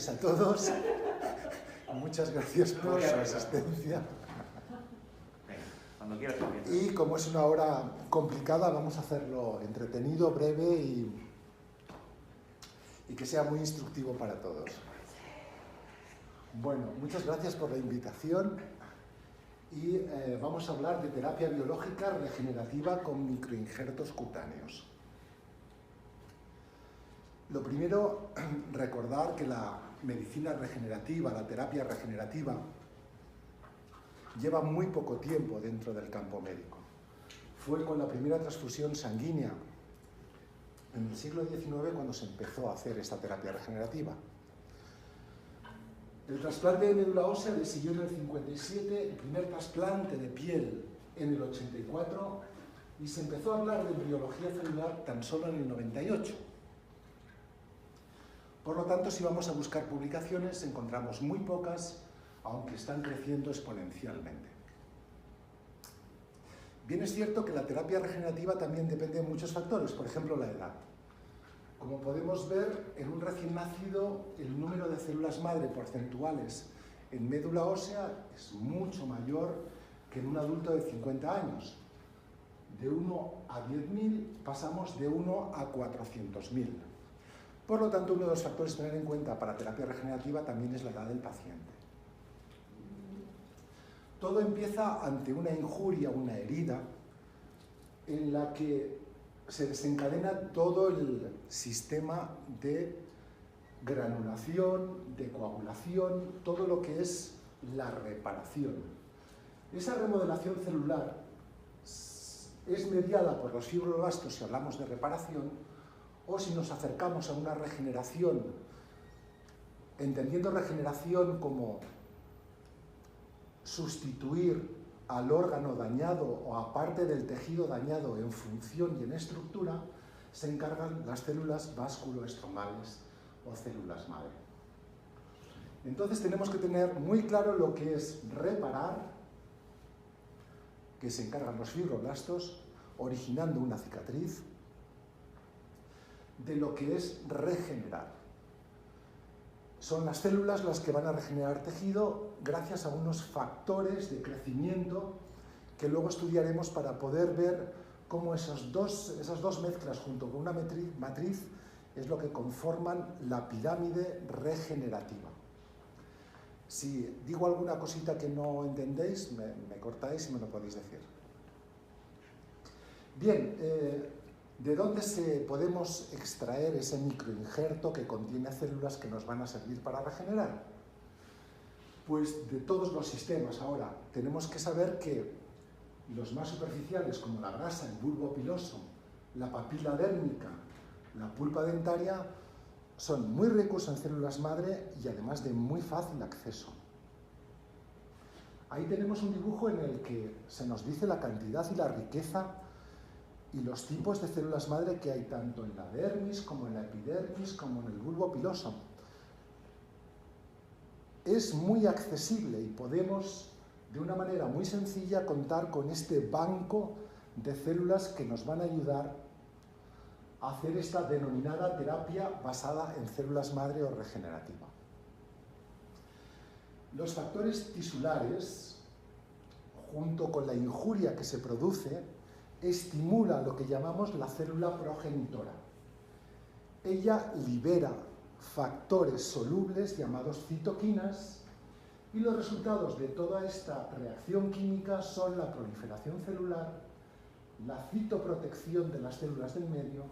A todos, muchas gracias por su asistencia. Cuando quieras. Y como es una hora complicada, vamos a hacerlo entretenido, breve y que sea muy instructivo para todos. Bueno, muchas gracias por la invitación y vamos a hablar de terapia biológica regenerativa con microinjertos cutáneos. Lo primero, recordar que la medicina regenerativa, la terapia regenerativa, lleva muy poco tiempo dentro del campo médico. Fue con la primera transfusión sanguínea en el siglo XIX cuando se empezó a hacer esta terapia regenerativa. El trasplante de médula ósea le siguió en el 57, el primer trasplante de piel en el 84 y se empezó a hablar de embriología celular tan solo en el 98. Por lo tanto, si vamos a buscar publicaciones, encontramos muy pocas, aunque están creciendo exponencialmente. Bien es cierto que la terapia regenerativa también depende de muchos factores, por ejemplo, la edad. Como podemos ver, en un recién nacido, el número de células madre porcentuales en médula ósea es mucho mayor que en un adulto de 50 años. De 1 a 10.000 pasamos de 1 a 400.000. Por lo tanto, uno de los factores a tener en cuenta para terapia regenerativa también es la edad del paciente. Todo empieza ante una injuria, una herida, en la que se desencadena todo el sistema de granulación, de coagulación, todo lo que es la reparación. Esa remodelación celular es mediada por los fibroblastos si hablamos de reparación, o si nos acercamos a una regeneración, entendiendo regeneración como sustituir al órgano dañado o a parte del tejido dañado en función y en estructura, se encargan las células vasculoestromales o células madre. Entonces tenemos que tener muy claro lo que es reparar, que se encargan los fibroblastos, originando una cicatriz, de lo que es regenerar. Son las células las que van a regenerar tejido gracias a unos factores de crecimiento que luego estudiaremos para poder ver cómo esas dos mezclas junto con una matriz es lo que conforman la pirámide regenerativa. Si digo alguna cosita que no entendéis, me cortáis y me lo podéis decir. Bien, ¿de dónde podemos extraer ese microinjerto que contiene células que nos van a servir para regenerar? Pues de todos los sistemas. Ahora, tenemos que saber que los más superficiales, como la grasa, el bulbo piloso, la papila dérmica, la pulpa dentaria, son muy ricos en células madre y además de muy fácil acceso. Ahí tenemos un dibujo en el que se nos dice la cantidad y la riqueza y los tipos de células madre que hay tanto en la dermis, como en la epidermis, como en el bulbo piloso. Es muy accesible y podemos, de una manera muy sencilla, contar con este banco de células que nos van a ayudar a hacer esta denominada terapia basada en células madre o regenerativa. Los factores tisulares, junto con la injuria que se produce, estimula lo que llamamos la célula progenitora. Ella libera factores solubles llamados citoquinas y los resultados de toda esta reacción química son la proliferación celular, la citoprotección de las células del medio,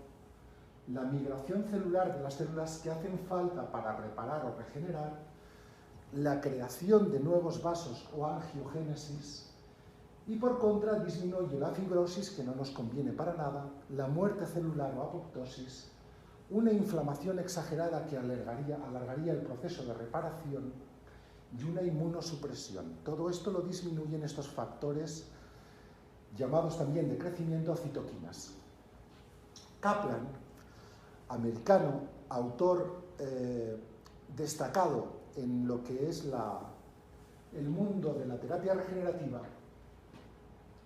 la migración celular de las células que hacen falta para reparar o regenerar, la creación de nuevos vasos o angiogénesis, y por contra disminuye la fibrosis, que no nos conviene para nada, la muerte celular o apoptosis, una inflamación exagerada que alargaría el proceso de reparación y una inmunosupresión. Todo esto lo disminuyen estos factores llamados también de crecimiento citoquinas. Kaplan, americano, autor destacado en lo que es el mundo de la terapia regenerativa,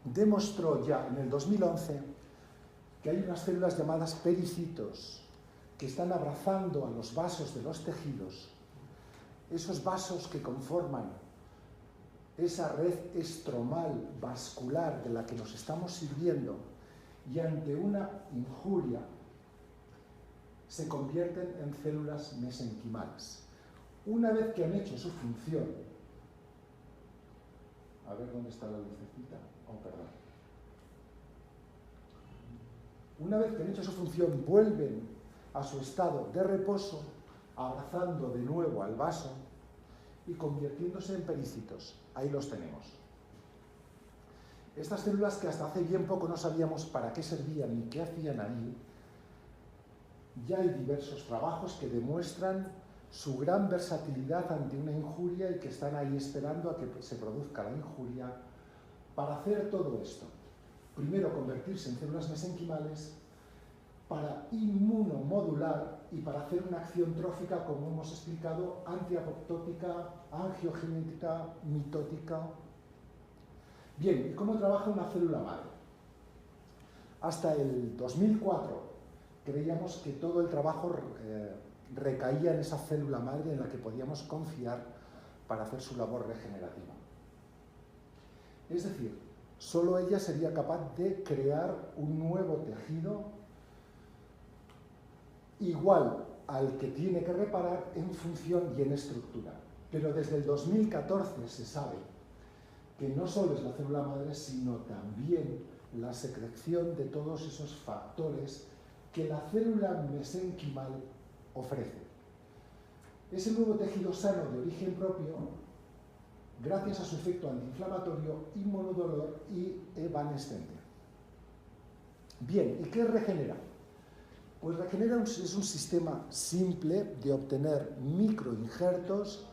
demostró ya en el 2011 que hay unas células llamadas pericitos que están abrazando a los vasos de los tejidos esos vasos que conforman esa red estromal vascular de la que nos estamos sirviendo, y ante una injuria se convierten en células mesenquimales. Una vez que han hecho su función, a ver dónde está la lucecita, perdón. Una vez que han hecho su función, vuelven a su estado de reposo, abrazando de nuevo al vaso y convirtiéndose en pericitos. Ahí los tenemos. Estas células, que hasta hace bien poco no sabíamos para qué servían ni qué hacían ahí, ya hay diversos trabajos que demuestran su gran versatilidad ante una injuria y que están ahí esperando a que se produzca la injuria para hacer todo esto. Primero, convertirse en células mesenquimales, para inmunomodular y para hacer una acción trófica, como hemos explicado, antiapoptótica, angiogenética, mitótica. Bien, ¿y cómo trabaja una célula madre? Hasta el 2004 creíamos que todo el trabajo recaía en esa célula madre en la que podíamos confiar para hacer su labor regenerativa. Es decir, solo ella sería capaz de crear un nuevo tejido igual al que tiene que reparar en función y en estructura. Pero desde el 2014 se sabe que no solo es la célula madre, sino también la secreción de todos esos factores que la célula mesenquimal ofrece. Ese nuevo tejido sano de origen propio, gracias a su efecto antiinflamatorio, inmunodolor y evanescente. Bien, ¿y qué regenera? Pues regenera es un sistema simple de obtener microinjertos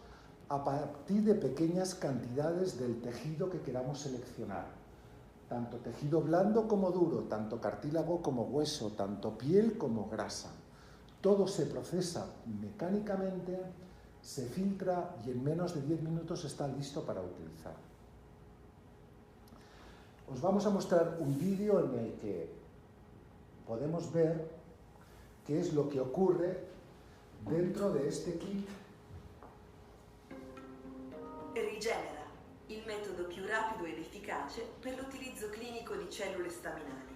a partir de pequeñas cantidades del tejido que queramos seleccionar. Tanto tejido blando como duro, tanto cartílago como hueso, tanto piel como grasa. Todo se procesa mecánicamente, se filtra y en menos de 10 minutos está listo para utilizar. Os vamos a mostrar un vídeo en el que podemos ver qué es lo que ocurre dentro de este kit. Rigenera, il metodo più rapido ed efficace per l'utilizzo clinico di cellule staminali.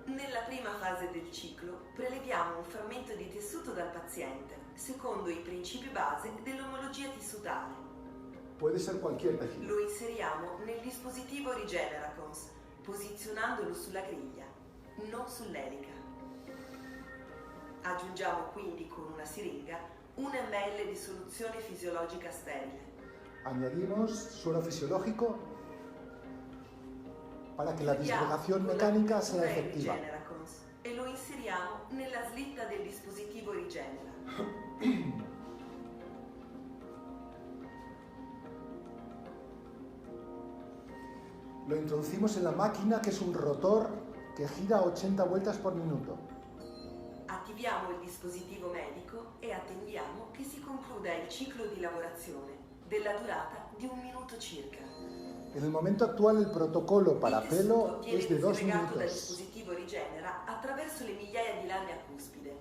Nella prima fase del ciclo preleviamo un frammento di tessuto dal paziente, secondo i principi base dell'omologia tissutale. Puede ser cualquier tejido. Lo inseriamo nel dispositivo Rigeneracons, posizionandolo sulla griglia, non sull'elica. Aggiungiamo quindi con una siringa 1 ml di soluzione fisiologica sterile. Añadimos suero fisiológico para que la disgregación mecánica sea efectiva. E lo inseriamo nella slitta del dispositivo Rigenera. Lo introducimos en la máquina, que es un rotor que gira 80 vueltas por minuto. Attiviamo il dispositivo medico e attendiamo che si concluda il ciclo di lavorazione della durata di 1 minuto circa. En el momento actual el protocolo para pelo es de 2 dal minutos. dispositivo Rigenera attraverso le migliaia di lame a cuspide.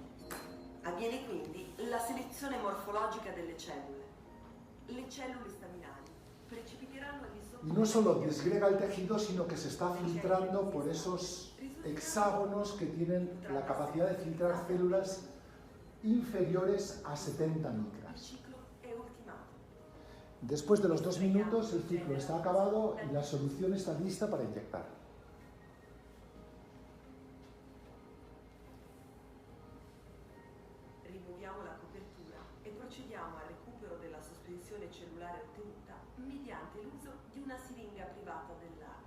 Avviene quindi la selezione morfologica delle cellule. Le cellule staminali precipiteranno al di sotto. Y no solo disgrega el tejido, sino que se está filtrando por esos hexágonos que tienen la capacidad de filtrar células inferiores a 70 micras. Después de los 2 minutos, el ciclo está acabado y la solución está lista para inyectar. Rimuoviamo la copertura e procediamo al recupero della sospensione cellulare ottenuta mediante l'uso di una siringa privata dell'acqua.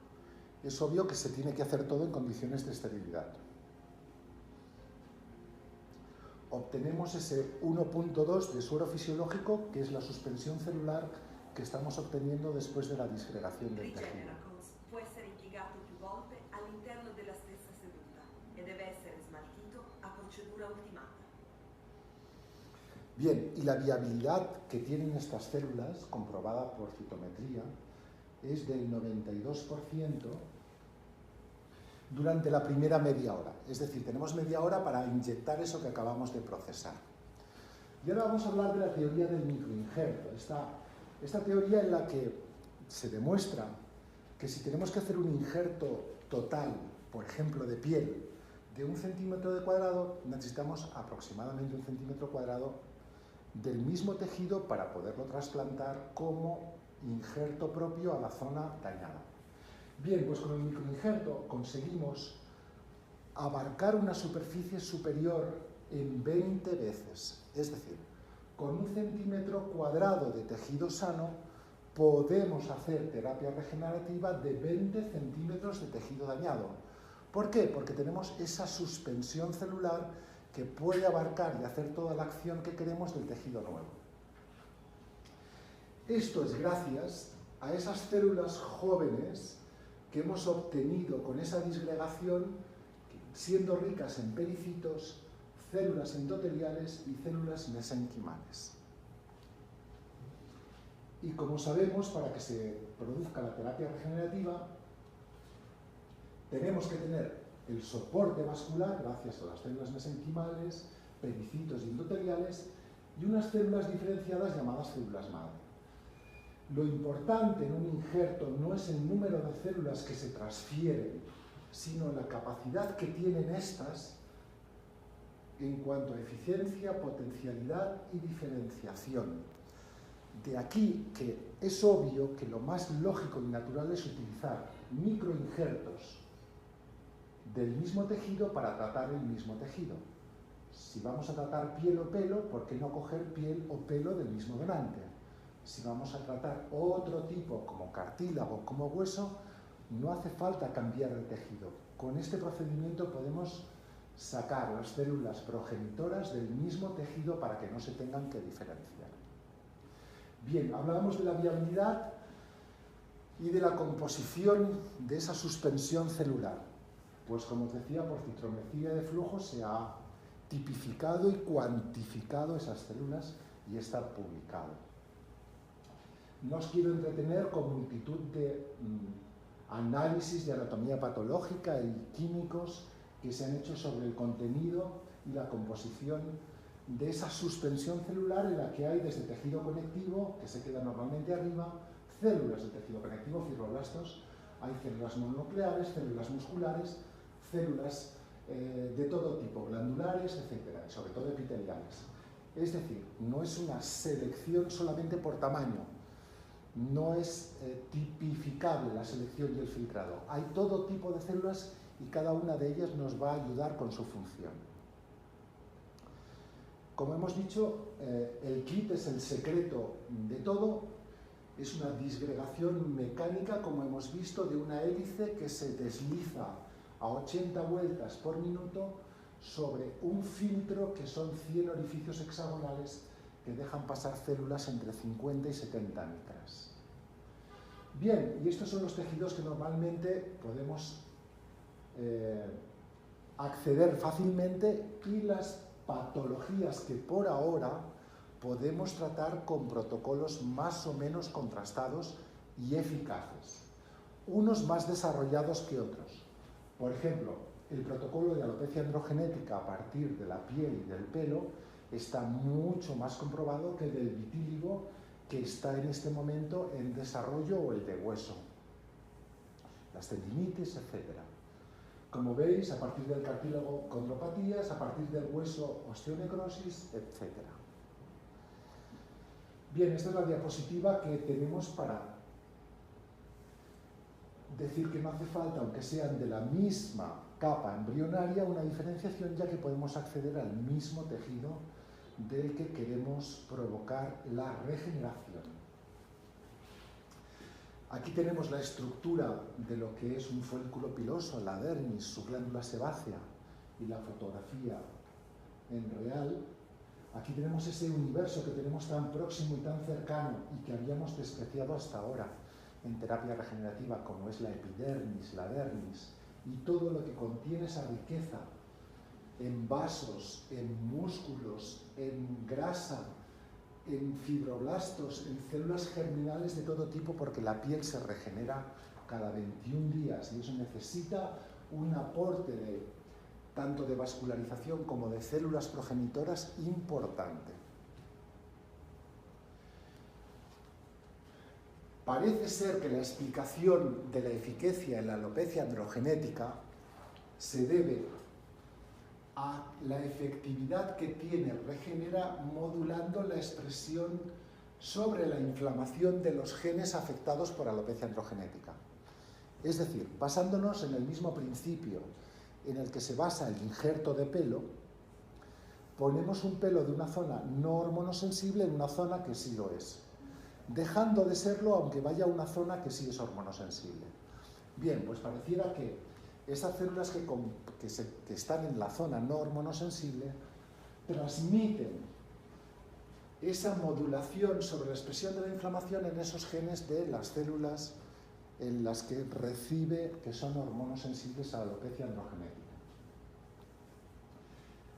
Es obvio que se tiene que hacer todo en condiciones de esterilidad. Obtenemos ese 1.2 de suero fisiológico, que es la suspensión celular que estamos obteniendo después de la disgregación del tejido. Rigeneracons può essere impiegato più volte all'interno della stessa seduta e deve essere smaltito a procedura ultimata. Bien, y la viabilidad que tienen estas células, comprobada por citometría, es del 92% durante la primera media hora. Es decir, tenemos media hora para inyectar eso que acabamos de procesar. Y ahora vamos a hablar de la teoría del microinjerto. Esta teoría en la que se demuestra que si tenemos que hacer un injerto total, por ejemplo, de piel, de 1 centímetro de cuadrado, necesitamos aproximadamente 1 centímetro cuadrado del mismo tejido para poderlo trasplantar como injerto propio a la zona dañada. Bien, pues con el microinjerto conseguimos abarcar una superficie superior en 20 veces. Es decir, con 1 centímetro cuadrado de tejido sano podemos hacer terapia regenerativa de 20 centímetros de tejido dañado. ¿Por qué? Porque tenemos esa suspensión celular que puede abarcar y hacer toda la acción que queremos del tejido nuevo. Esto es gracias a esas células jóvenes que hemos obtenido con esa disgregación, siendo ricas en pericitos, células endoteliales y células mesenquimales. Y como sabemos, para que se produzca la terapia regenerativa, tenemos que tener el soporte vascular, gracias a las células mesenquimales, pericitos y endoteliales, y unas células diferenciadas llamadas células madre. Lo importante en un injerto no es el número de células que se transfieren, sino la capacidad que tienen estas en cuanto a eficiencia, potencialidad y diferenciación. De aquí que es obvio que lo más lógico y natural es utilizar microinjertos del mismo tejido para tratar el mismo tejido. Si vamos a tratar piel o pelo, ¿por qué no coger piel o pelo del mismo donante? Si vamos a tratar otro tipo, como cartílago, como hueso, no hace falta cambiar el tejido. Con este procedimiento podemos sacar las células progenitoras del mismo tejido para que no se tengan que diferenciar. Bien, hablábamos de la viabilidad y de la composición de esa suspensión celular. Pues como os decía, por citrometría de flujo se ha tipificado y cuantificado esas células y está publicado. No os quiero entretener con multitud de análisis de anatomía patológica y químicos que se han hecho sobre el contenido y la composición de esa suspensión celular en la que hay desde tejido conectivo, que se queda normalmente arriba, células de tejido conectivo, fibroblastos, hay células mononucleares, células musculares, células de todo tipo, glandulares, etc., y sobre todo epiteliales. Es decir, no es una selección solamente por tamaño, no es tipificable la selección y el filtrado. Hay todo tipo de células y cada una de ellas nos va a ayudar con su función. Como hemos dicho, el kit es el secreto de todo. Es una disgregación mecánica, como hemos visto, de una hélice que se desliza a 80 vueltas por minuto sobre un filtro que son 100 orificios hexagonales que dejan pasar células entre 50 y 70 micras. Bien, y estos son los tejidos que normalmente podemos acceder fácilmente y las patologías que por ahora podemos tratar con protocolos más o menos contrastados y eficaces, unos más desarrollados que otros. Por ejemplo, el protocolo de alopecia androgenética a partir de la piel y del pelo está mucho más comprobado que el del vitíligo, que está en este momento en desarrollo, o el de hueso, las tendinitis, etc. Como veis, a partir del cartílago, condropatías, a partir del hueso, osteonecrosis, etc. Bien, esta es la diapositiva que tenemos para decir que no hace falta, aunque sean de la misma capa embrionaria, una diferenciación, ya que podemos acceder al mismo tejido del que queremos provocar la regeneración. Aquí tenemos la estructura de lo que es un folículo piloso, la dermis, su glándula sebácea y la fotografía en real. Aquí tenemos ese universo que tenemos tan próximo y tan cercano y que habíamos despreciado hasta ahora en terapia regenerativa, como es la epidermis, la dermis y todo lo que contiene esa riqueza en vasos, en músculos, en grasa, en fibroblastos, en células germinales de todo tipo, porque la piel se regenera cada 21 días y eso necesita un aporte tanto de vascularización como de células progenitoras importante. Parece ser que la explicación de la eficacia en la alopecia androgenética se debe a la efectividad que tiene Regenera modulando la expresión sobre la inflamación de los genes afectados por alopecia androgenética. Es decir, basándonos en el mismo principio en el que se basa el injerto de pelo, ponemos un pelo de una zona no hormonosensible en una zona que sí lo es, dejando de serlo aunque vaya a una zona que sí es hormonosensible. Bien, pues pareciera que esas células que están en la zona no hormonosensible transmiten esa modulación sobre la expresión de la inflamación en esos genes de las células en las que que son hormonosensibles a la alopecia androgenética.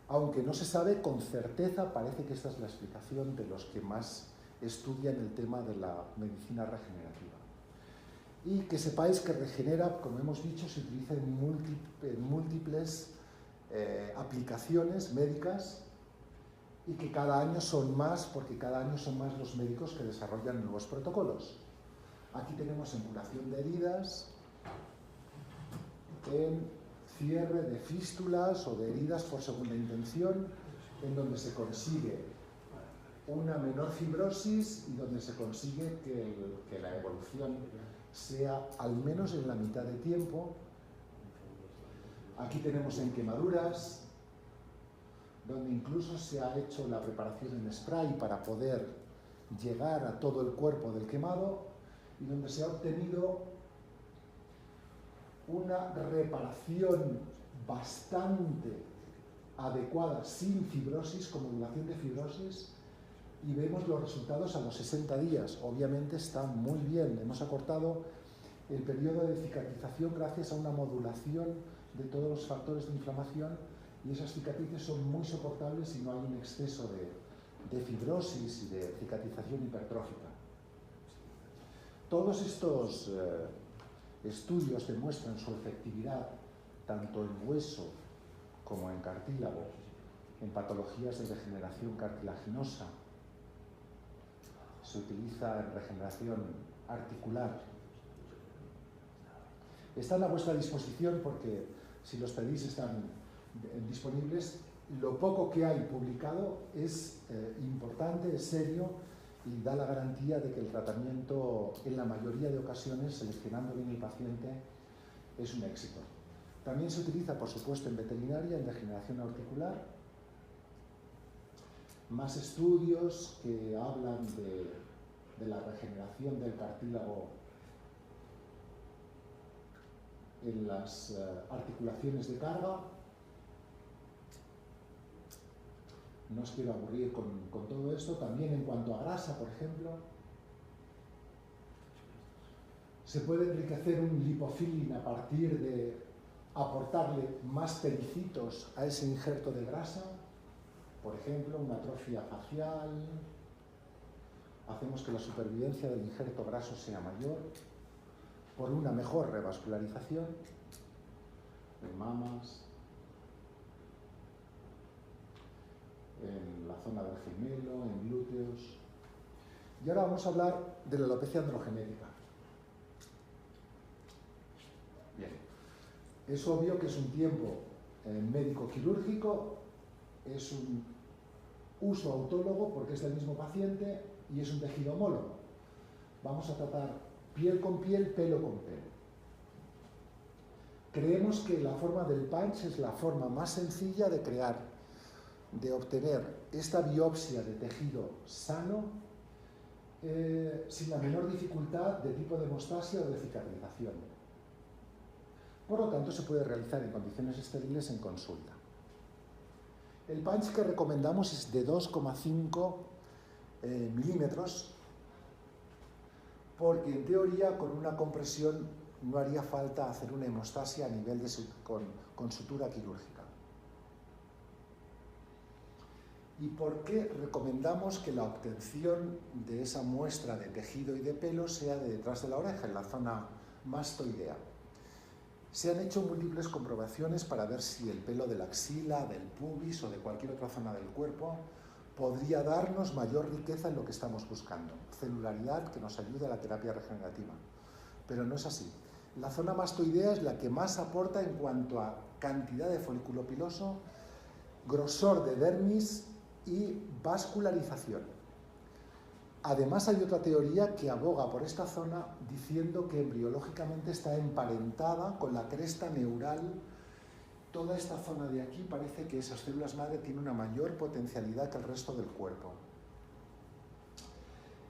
Aunque no se sabe con certeza, parece que esta es la explicación de los que más estudian el tema de la medicina regenerativa. Y que sepáis que Regenera, como hemos dicho, se utiliza en múltiples aplicaciones médicas y que cada año son más, porque cada año son más los médicos que desarrollan nuevos protocolos. Aquí tenemos en curación de heridas, en cierre de fístulas o de heridas por segunda intención, en donde se consigue una menor fibrosis y donde se consigue que la evolución sea al menos en la mitad de tiempo. Aquí tenemos en quemaduras, donde incluso se ha hecho la preparación en spray para poder llegar a todo el cuerpo del quemado y donde se ha obtenido una reparación bastante adecuada sin fibrosis, con modulación de fibrosis, y vemos los resultados a los 60 días. Obviamente está muy bien, hemos acortado el periodo de cicatrización gracias a una modulación de todos los factores de inflamación y esas cicatrices son muy soportables y no hay un exceso de fibrosis y de cicatrización hipertrófica. Todos estos estudios demuestran su efectividad tanto en hueso como en cartílago, en patologías de degeneración cartilaginosa. Se utiliza en regeneración articular. Están a vuestra disposición porque si los pedís están disponibles. Lo poco que hay publicado es importante, es serio y da la garantía de que el tratamiento en la mayoría de ocasiones, seleccionando bien el paciente, es un éxito. También se utiliza, por supuesto, en veterinaria, en degeneración articular. Más estudios que hablan de la regeneración del cartílago en las articulaciones de carga. No os quiero aburrir con todo esto. También en cuanto a grasa, por ejemplo, se puede enriquecer un lipofilling a partir de aportarle más pericitos a ese injerto de grasa. Por ejemplo, una atrofia facial. Hacemos que la supervivencia del injerto graso sea mayor por una mejor revascularización en mamas, en la zona del gemelo, en glúteos. Y ahora vamos a hablar de la alopecia androgenética. Bien, es obvio que es un tiempo médico-quirúrgico, es un uso autólogo porque es del mismo paciente y es un tejido homólogo. Vamos a tratar piel con piel, pelo con pelo. Creemos que la forma del punch es la forma más sencilla de obtener esta biopsia de tejido sano sin la menor dificultad de tipo de hemostasia o de cicatrización. Por lo tanto, se puede realizar en condiciones estériles en consulta. El punch que recomendamos es de 2,5 milímetros, porque en teoría con una compresión no haría falta hacer una hemostasia a nivel con sutura quirúrgica. ¿Y por qué recomendamos que la obtención de esa muestra de tejido y de pelo sea de detrás de la oreja, en la zona mastoidea? Se han hecho múltiples comprobaciones para ver si el pelo de la axila, del pubis o de cualquier otra zona del cuerpo podría darnos mayor riqueza en lo que estamos buscando, celularidad que nos ayude a la terapia regenerativa. Pero no es así. La zona mastoidea es la que más aporta en cuanto a cantidad de folículo piloso, grosor de dermis y vascularización. Además, hay otra teoría que aboga por esta zona diciendo que embriológicamente está emparentada con la cresta neural. Toda esta zona de aquí parece que esas células madre tienen una mayor potencialidad que el resto del cuerpo.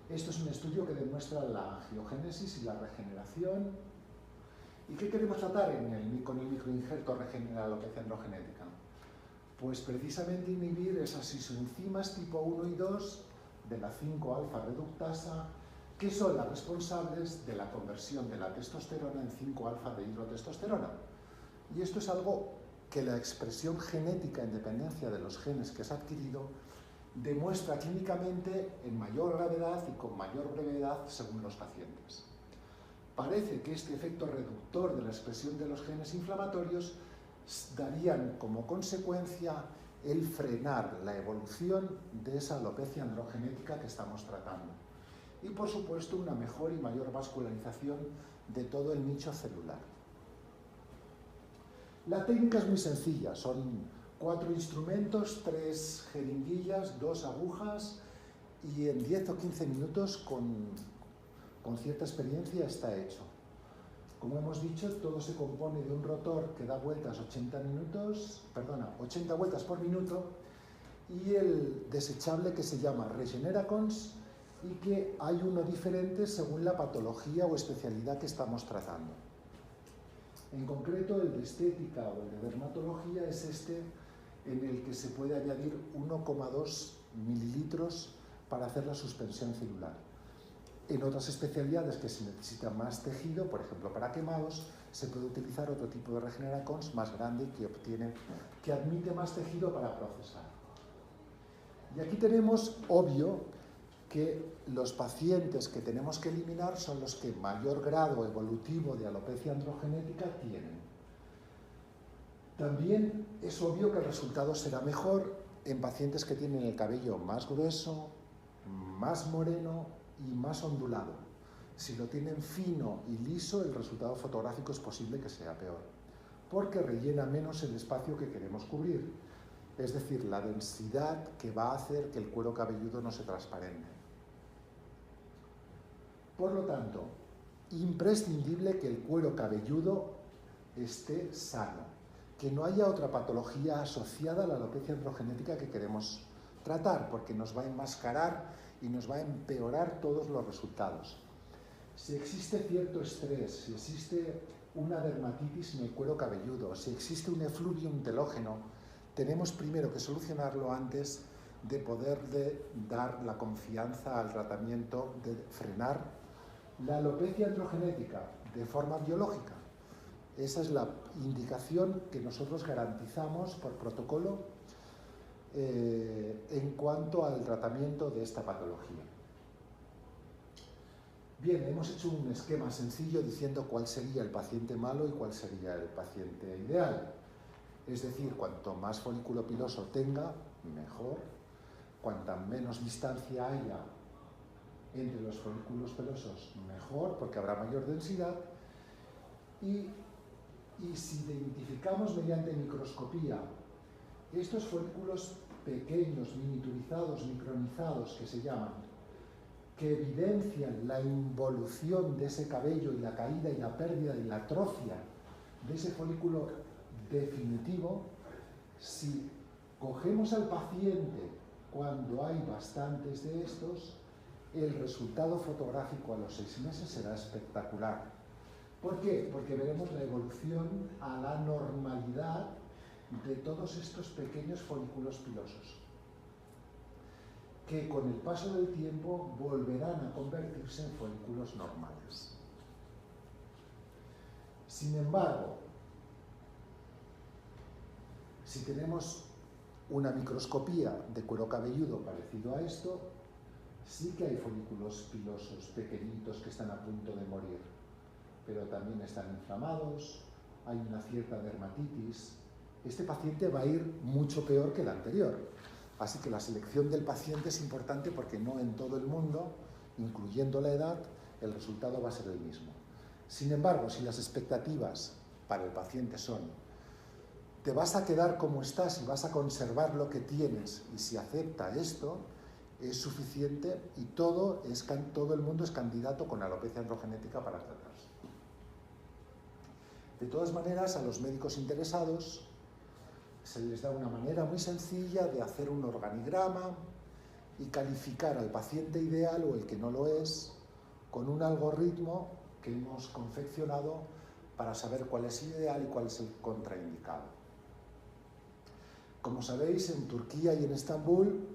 Esto es un estudio que demuestra la angiogénesis y la regeneración. ¿Y qué queremos tratar con el microinjerto regenerar alopecia androgenética? Pues precisamente inhibir esas isoenzimas tipo 1 y 2 de la 5-alfa reductasa, que son las responsables de la conversión de la testosterona en 5-alfa de hidrotestosterona. Y esto es algo que la expresión genética en dependencia de los genes que has adquirido demuestra clínicamente en mayor gravedad y con mayor brevedad según los pacientes. Parece que este efecto reductor de la expresión de los genes inflamatorios darían como consecuencia el frenar la evolución de esa alopecia androgenética que estamos tratando. Y por supuesto una mejor y mayor vascularización de todo el nicho celular. La técnica es muy sencilla, son 4 instrumentos, 3 jeringuillas, 2 agujas y en 10 o 15 minutos con cierta experiencia está hecho. Como hemos dicho, todo se compone de un rotor que da vueltas 80 vueltas por minuto y el desechable que se llama Regeneracons y que hay uno diferente según la patología o especialidad que estamos tratando. En concreto, el de estética o el de dermatología es este en el que se puede añadir 1,2 mililitros para hacer la suspensión celular. En otras especialidades que se necesita más tejido, por ejemplo para quemados, se puede utilizar otro tipo de Regeneracons más grande que admite más tejido para procesar. Y aquí tenemos, obvio, que los pacientes que tenemos que eliminar son los que mayor grado evolutivo de alopecia androgenética tienen. También es obvio que el resultado será mejor en pacientes que tienen el cabello más grueso, más moreno y más ondulado. Si lo tienen fino y liso, el resultado fotográfico es posible que sea peor, porque rellena menos el espacio que queremos cubrir, es decir, la densidad que va a hacer que el cuero cabelludo no se transparente. Por lo tanto, imprescindible que el cuero cabelludo esté sano, que no haya otra patología asociada a la alopecia androgenética que queremos tratar, porque nos va a enmascarar y nos va a empeorar todos los resultados. Si existe cierto estrés, si existe una dermatitis en el cuero cabelludo, si existe un efluvium telógeno, tenemos primero que solucionarlo antes de poderle dar la confianza al tratamiento de frenar la alopecia androgenética de forma biológica. Esa es la indicación que nosotros garantizamos por protocolo en cuanto al tratamiento de esta patología. Bien, hemos hecho un esquema sencillo diciendo cuál sería el paciente malo y cuál sería el paciente ideal. Es decir, cuanto más folículo piloso tenga, mejor. Cuanta menos distancia haya entre los folículos pilosos, mejor, porque habrá mayor densidad. Y si identificamos mediante microscopía estos folículos pequeños, miniaturizados, micronizados, que se llaman, que evidencian la involución de ese cabello y la caída y la pérdida y la atrofia de ese folículo definitivo, si cogemos al paciente cuando hay bastantes de estos, el resultado fotográfico a los 6 meses será espectacular. ¿Por qué? Porque veremos la evolución a la normalidad de todos estos pequeños folículos pilosos, que con el paso del tiempo volverán a convertirse en folículos normales. Sin embargo, si tenemos una microscopía de cuero cabelludo parecido a esto, sí que hay folículos pilosos pequeñitos que están a punto de morir, pero también están inflamados, hay una cierta dermatitis. Este paciente va a ir mucho peor que el anterior, Así que la selección del paciente es importante porque no en todo el mundo, incluyendo la edad, el resultado va a ser el mismo. Sin embargo, si las expectativas para el paciente son te vas a quedar como estás y vas a conservar lo que tienes, y si acepta esto, es suficiente y todo el mundo es candidato con alopecia androgenética para tratarse. De todas maneras, a los médicos interesados se les da una manera muy sencilla de hacer un organigrama y calificar al paciente ideal o el que no lo es con un algoritmo que hemos confeccionado para saber cuál es el ideal y cuál es el contraindicado. Como sabéis, en Turquía y en Estambul,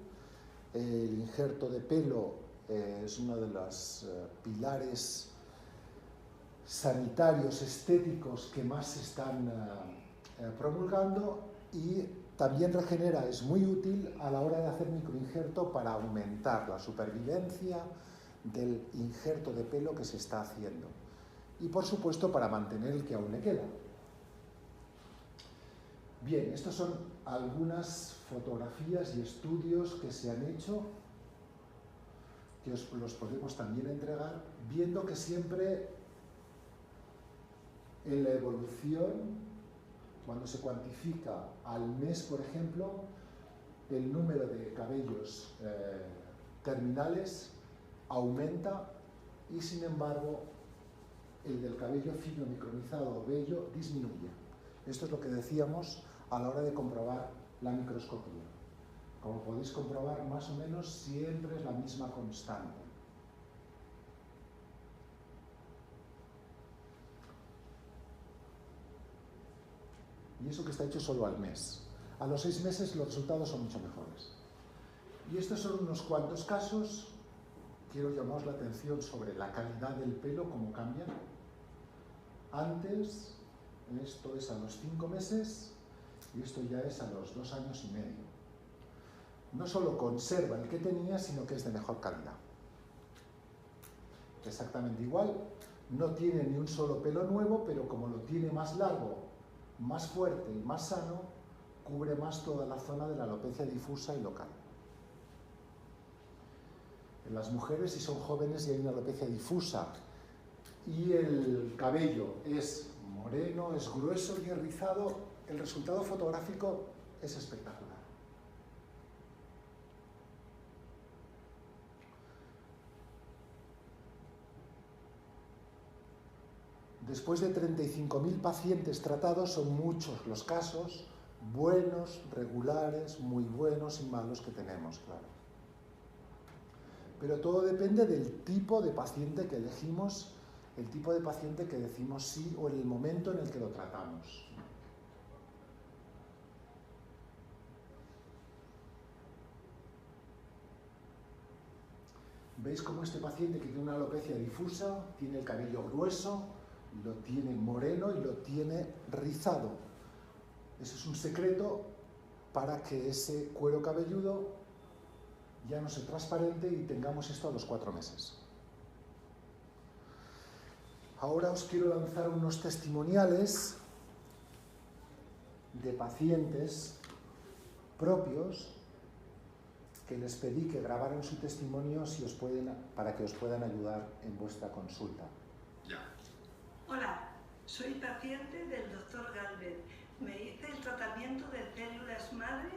el injerto de pelo es uno de los pilares sanitarios, estéticos que más se están promulgando, y también Regenera es muy útil a la hora de hacer microinjerto para aumentar la supervivencia del injerto de pelo que se está haciendo y, por supuesto, para mantener el que aún le queda. Bien, estas son algunas fotografías y estudios que se han hecho, que os los podemos también entregar, viendo que siempre en la evolución, cuando se cuantifica al mes, por ejemplo, el número de cabellos terminales aumenta y, sin embargo, el del cabello fino, micronizado o vello disminuye. Esto es lo que decíamos a la hora de comprobar la microscopía. Como podéis comprobar, más o menos siempre es la misma constante. Y eso que está hecho solo al mes. A los 6 meses los resultados son mucho mejores. Y estos son unos cuantos casos. Quiero llamaros la atención sobre la calidad del pelo, cómo cambia. Antes, esto es a los 5 meses y esto ya es a los 2 años y medio. No solo conserva el que tenía, sino que es de mejor calidad. Exactamente igual, no tiene ni un solo pelo nuevo, pero como lo tiene más largo, más fuerte y más sano, cubre más toda la zona de la alopecia difusa y local. En las mujeres, si son jóvenes y hay una alopecia difusa y el cabello es moreno, es grueso y rizado, el resultado fotográfico es espectacular. Después de 35.000 pacientes tratados, son muchos los casos, buenos, regulares, muy buenos y malos que tenemos, claro. Pero todo depende del tipo de paciente que elegimos, el tipo de paciente que decimos sí o en el momento en el que lo tratamos. ¿Veis cómo este paciente que tiene una alopecia difusa tiene el cabello grueso, lo tiene moreno y lo tiene rizado? Ese es un secreto para que ese cuero cabelludo ya no sea transparente y tengamos esto a los 4 meses. Ahora os quiero lanzar unos testimoniales de pacientes propios que les pedí que grabaran su testimonio para que os puedan ayudar en vuestra consulta. Hola, soy paciente del doctor Galvez. Me hice el tratamiento de células madre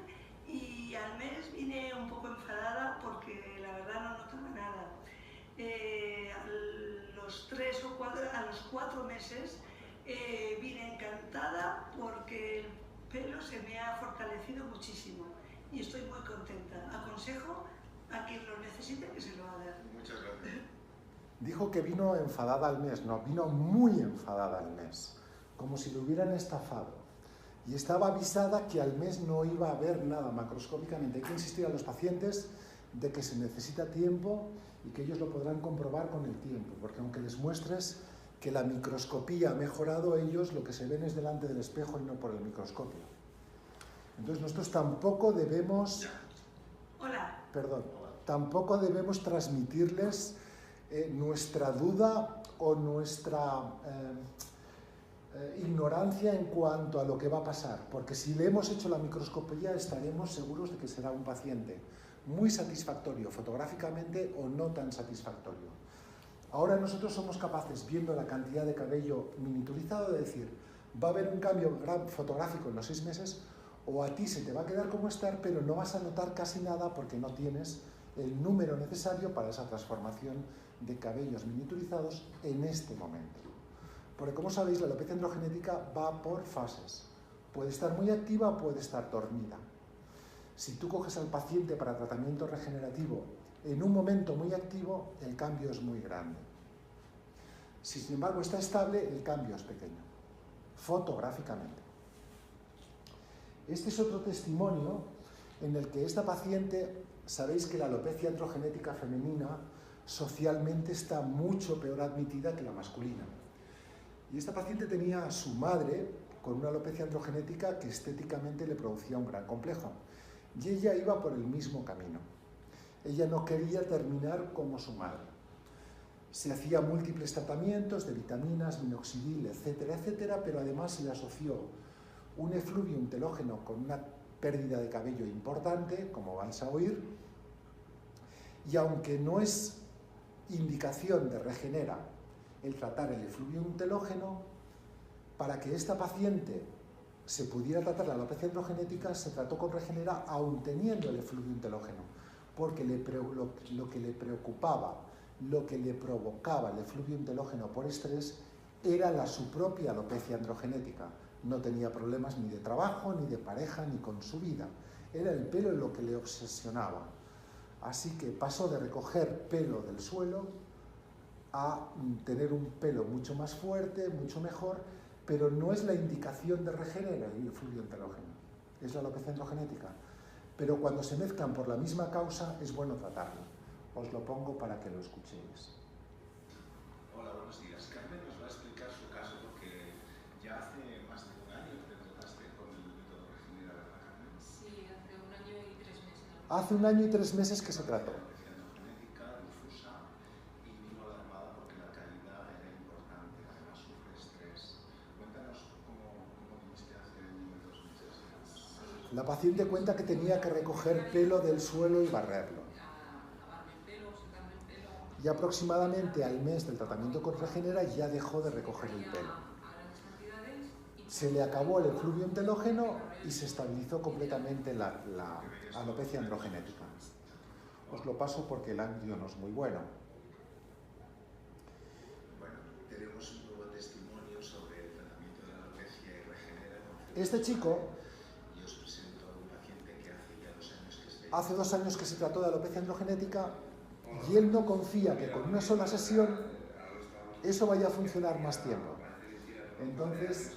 y al mes vine un poco enfadada porque la verdad no notaba nada. A los 4 meses vine encantada porque el pelo se me ha fortalecido muchísimo y estoy muy contenta. Aconsejo a quien lo necesite que se lo haga. Muchas gracias. Dijo que vino enfadada al mes, no, vino muy enfadada al mes, como si lo hubieran estafado. Y estaba avisada que al mes no iba a haber nada macroscópicamente. Hay que insistir a los pacientes de que se necesita tiempo y que ellos lo podrán comprobar con el tiempo, porque aunque les muestres que la microscopía ha mejorado, ellos lo que se ven es delante del espejo y no por el microscopio. Entonces nosotros tampoco debemos... tampoco debemos transmitirles nuestra duda o nuestra ignorancia en cuanto a lo que va a pasar, porque si le hemos hecho la microscopía estaremos seguros de que será un paciente muy satisfactorio fotográficamente o no tan satisfactorio. Ahora nosotros somos capaces, viendo la cantidad de cabello miniaturizado, de decir, va a haber un cambio fotográfico en los 6 meses, o a ti se te va a quedar como estar, pero no vas a notar casi nada porque no tienes el número necesario para esa transformación de cabellos miniaturizados en este momento. Porque como sabéis, la alopecia androgenética va por fases. Puede estar muy activa o puede estar dormida. Si tú coges al paciente para tratamiento regenerativo en un momento muy activo, el cambio es muy grande. Si sin embargo está estable, el cambio es pequeño, fotográficamente. Este es otro testimonio en el que esta paciente, sabéis que la alopecia androgenética femenina socialmente está mucho peor admitida que la masculina. Y esta paciente tenía a su madre con una alopecia androgenética que estéticamente le producía un gran complejo. Y ella iba por el mismo camino. Ella no quería terminar como su madre. Se hacía múltiples tratamientos de vitaminas, minoxidil, etcétera, etcétera, pero además se le asoció un efluvium telógeno con una pérdida de cabello importante, como vais a oír, y aunque no es indicación de Regenera el tratar el efluvium telógeno, para que esta paciente se pudiera tratar la alopecia androgenética, se trató con Regenera aun teniendo el efluvium telógeno, porque lo que le preocupaba, lo que le provocaba el efluvium telógeno por estrés era su propia alopecia androgenética. No tenía problemas ni de trabajo, ni de pareja, ni con su vida. Era el pelo lo que le obsesionaba. Así que pasó de recoger pelo del suelo a tener un pelo mucho más fuerte, mucho mejor, pero no es la indicación de Regenera el efluvium telógeno, es la alopecia androgenética. Pero cuando se mezclan por la misma causa, es bueno tratarlo. Os lo pongo para que lo escuchéis. Hola, buenos días. Carmen nos va a explicar su caso porque ya hace más de un año que te trataste con el método Regenera, ¿verdad, Carmen? Sí, hace un año y 3 meses. Hace un año y 3 meses que se trató. Alopecia androgenética, difusa, y vino alarmada porque la caída era importante, además sufre estrés. Cuéntanos cómo viniste hace 1 o 2 meses. La paciente cuenta que tenía que recoger pelo del suelo y barrerlo. Y aproximadamente al mes del tratamiento con Regenera ya dejó de recoger el pelo. Se le acabó el efluvium telógeno y se estabilizó completamente la alopecia androgenética. Os lo paso porque el audio no es muy bueno. Bueno, tenemos un nuevo testimonio sobre el tratamiento de la alopecia y Regenera. Este chico Yo os presento a un paciente que hace ya 2 años que hace 2 años que se trató de alopecia androgenética y él no confía que con una sola sesión eso vaya a funcionar más tiempo. Entonces,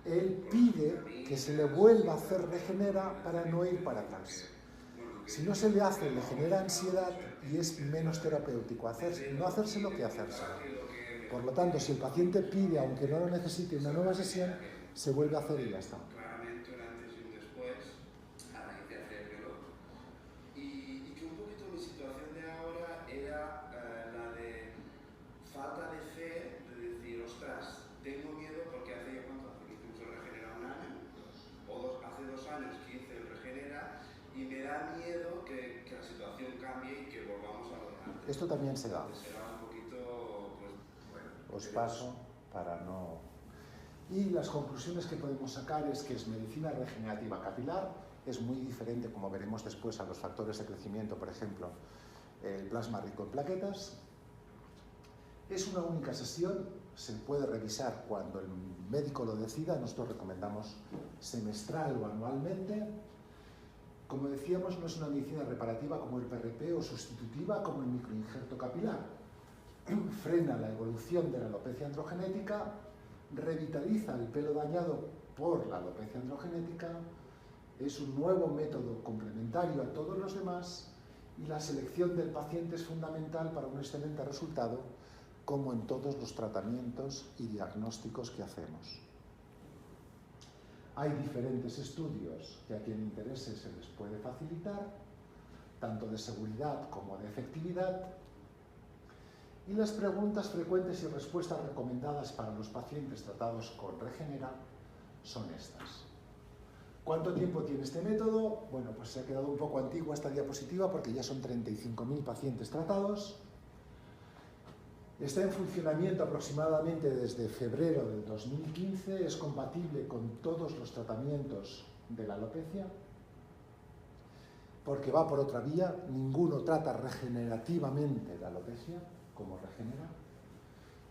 él pide que se le vuelva a hacer Regenera para no ir para atrás. Si no se le hace, le genera ansiedad y es menos terapéutico no hacérselo que hacérselo. Por lo tanto, si el paciente pide, aunque no lo necesite, una nueva sesión, se vuelve a hacer y ya está. Claramente un antes y un después a raíz de hacérmelo. Y que un poquito mi situación de ahora era la de falta de fe, de decir, ostras, tengo miedo porque hace ¿cuánto? Hace que hice el Regenera 1 año, hace 2 años que hice el Regenera, y me da miedo que la situación cambie y que volvamos a lo de antes. Esto también se da. Será un poquito, pues, bueno. Os paso para no... Y las conclusiones que podemos sacar es que es medicina regenerativa capilar, es muy diferente, como veremos después, a los factores de crecimiento, por ejemplo, el plasma rico en plaquetas. Es una única sesión, se puede revisar cuando el médico lo decida, nosotros recomendamos semestral o anualmente. Como decíamos, no es una medicina reparativa como el PRP o sustitutiva como el microinjerto capilar. Frena la evolución de la alopecia androgenética, revitaliza el pelo dañado por la alopecia androgenética, es un nuevo método complementario a todos los demás y la selección del paciente es fundamental para un excelente resultado, como en todos los tratamientos y diagnósticos que hacemos. Hay diferentes estudios que a quien interese se les puede facilitar, tanto de seguridad como de efectividad. Y las preguntas frecuentes y respuestas recomendadas para los pacientes tratados con Regenera son estas. ¿Cuánto tiempo tiene este método? Bueno, pues se ha quedado un poco antigua esta diapositiva porque ya son 35.000 pacientes tratados. Está en funcionamiento aproximadamente desde febrero del 2015, es compatible con todos los tratamientos de la alopecia, porque va por otra vía, ninguno trata regenerativamente la alopecia, como Regenera.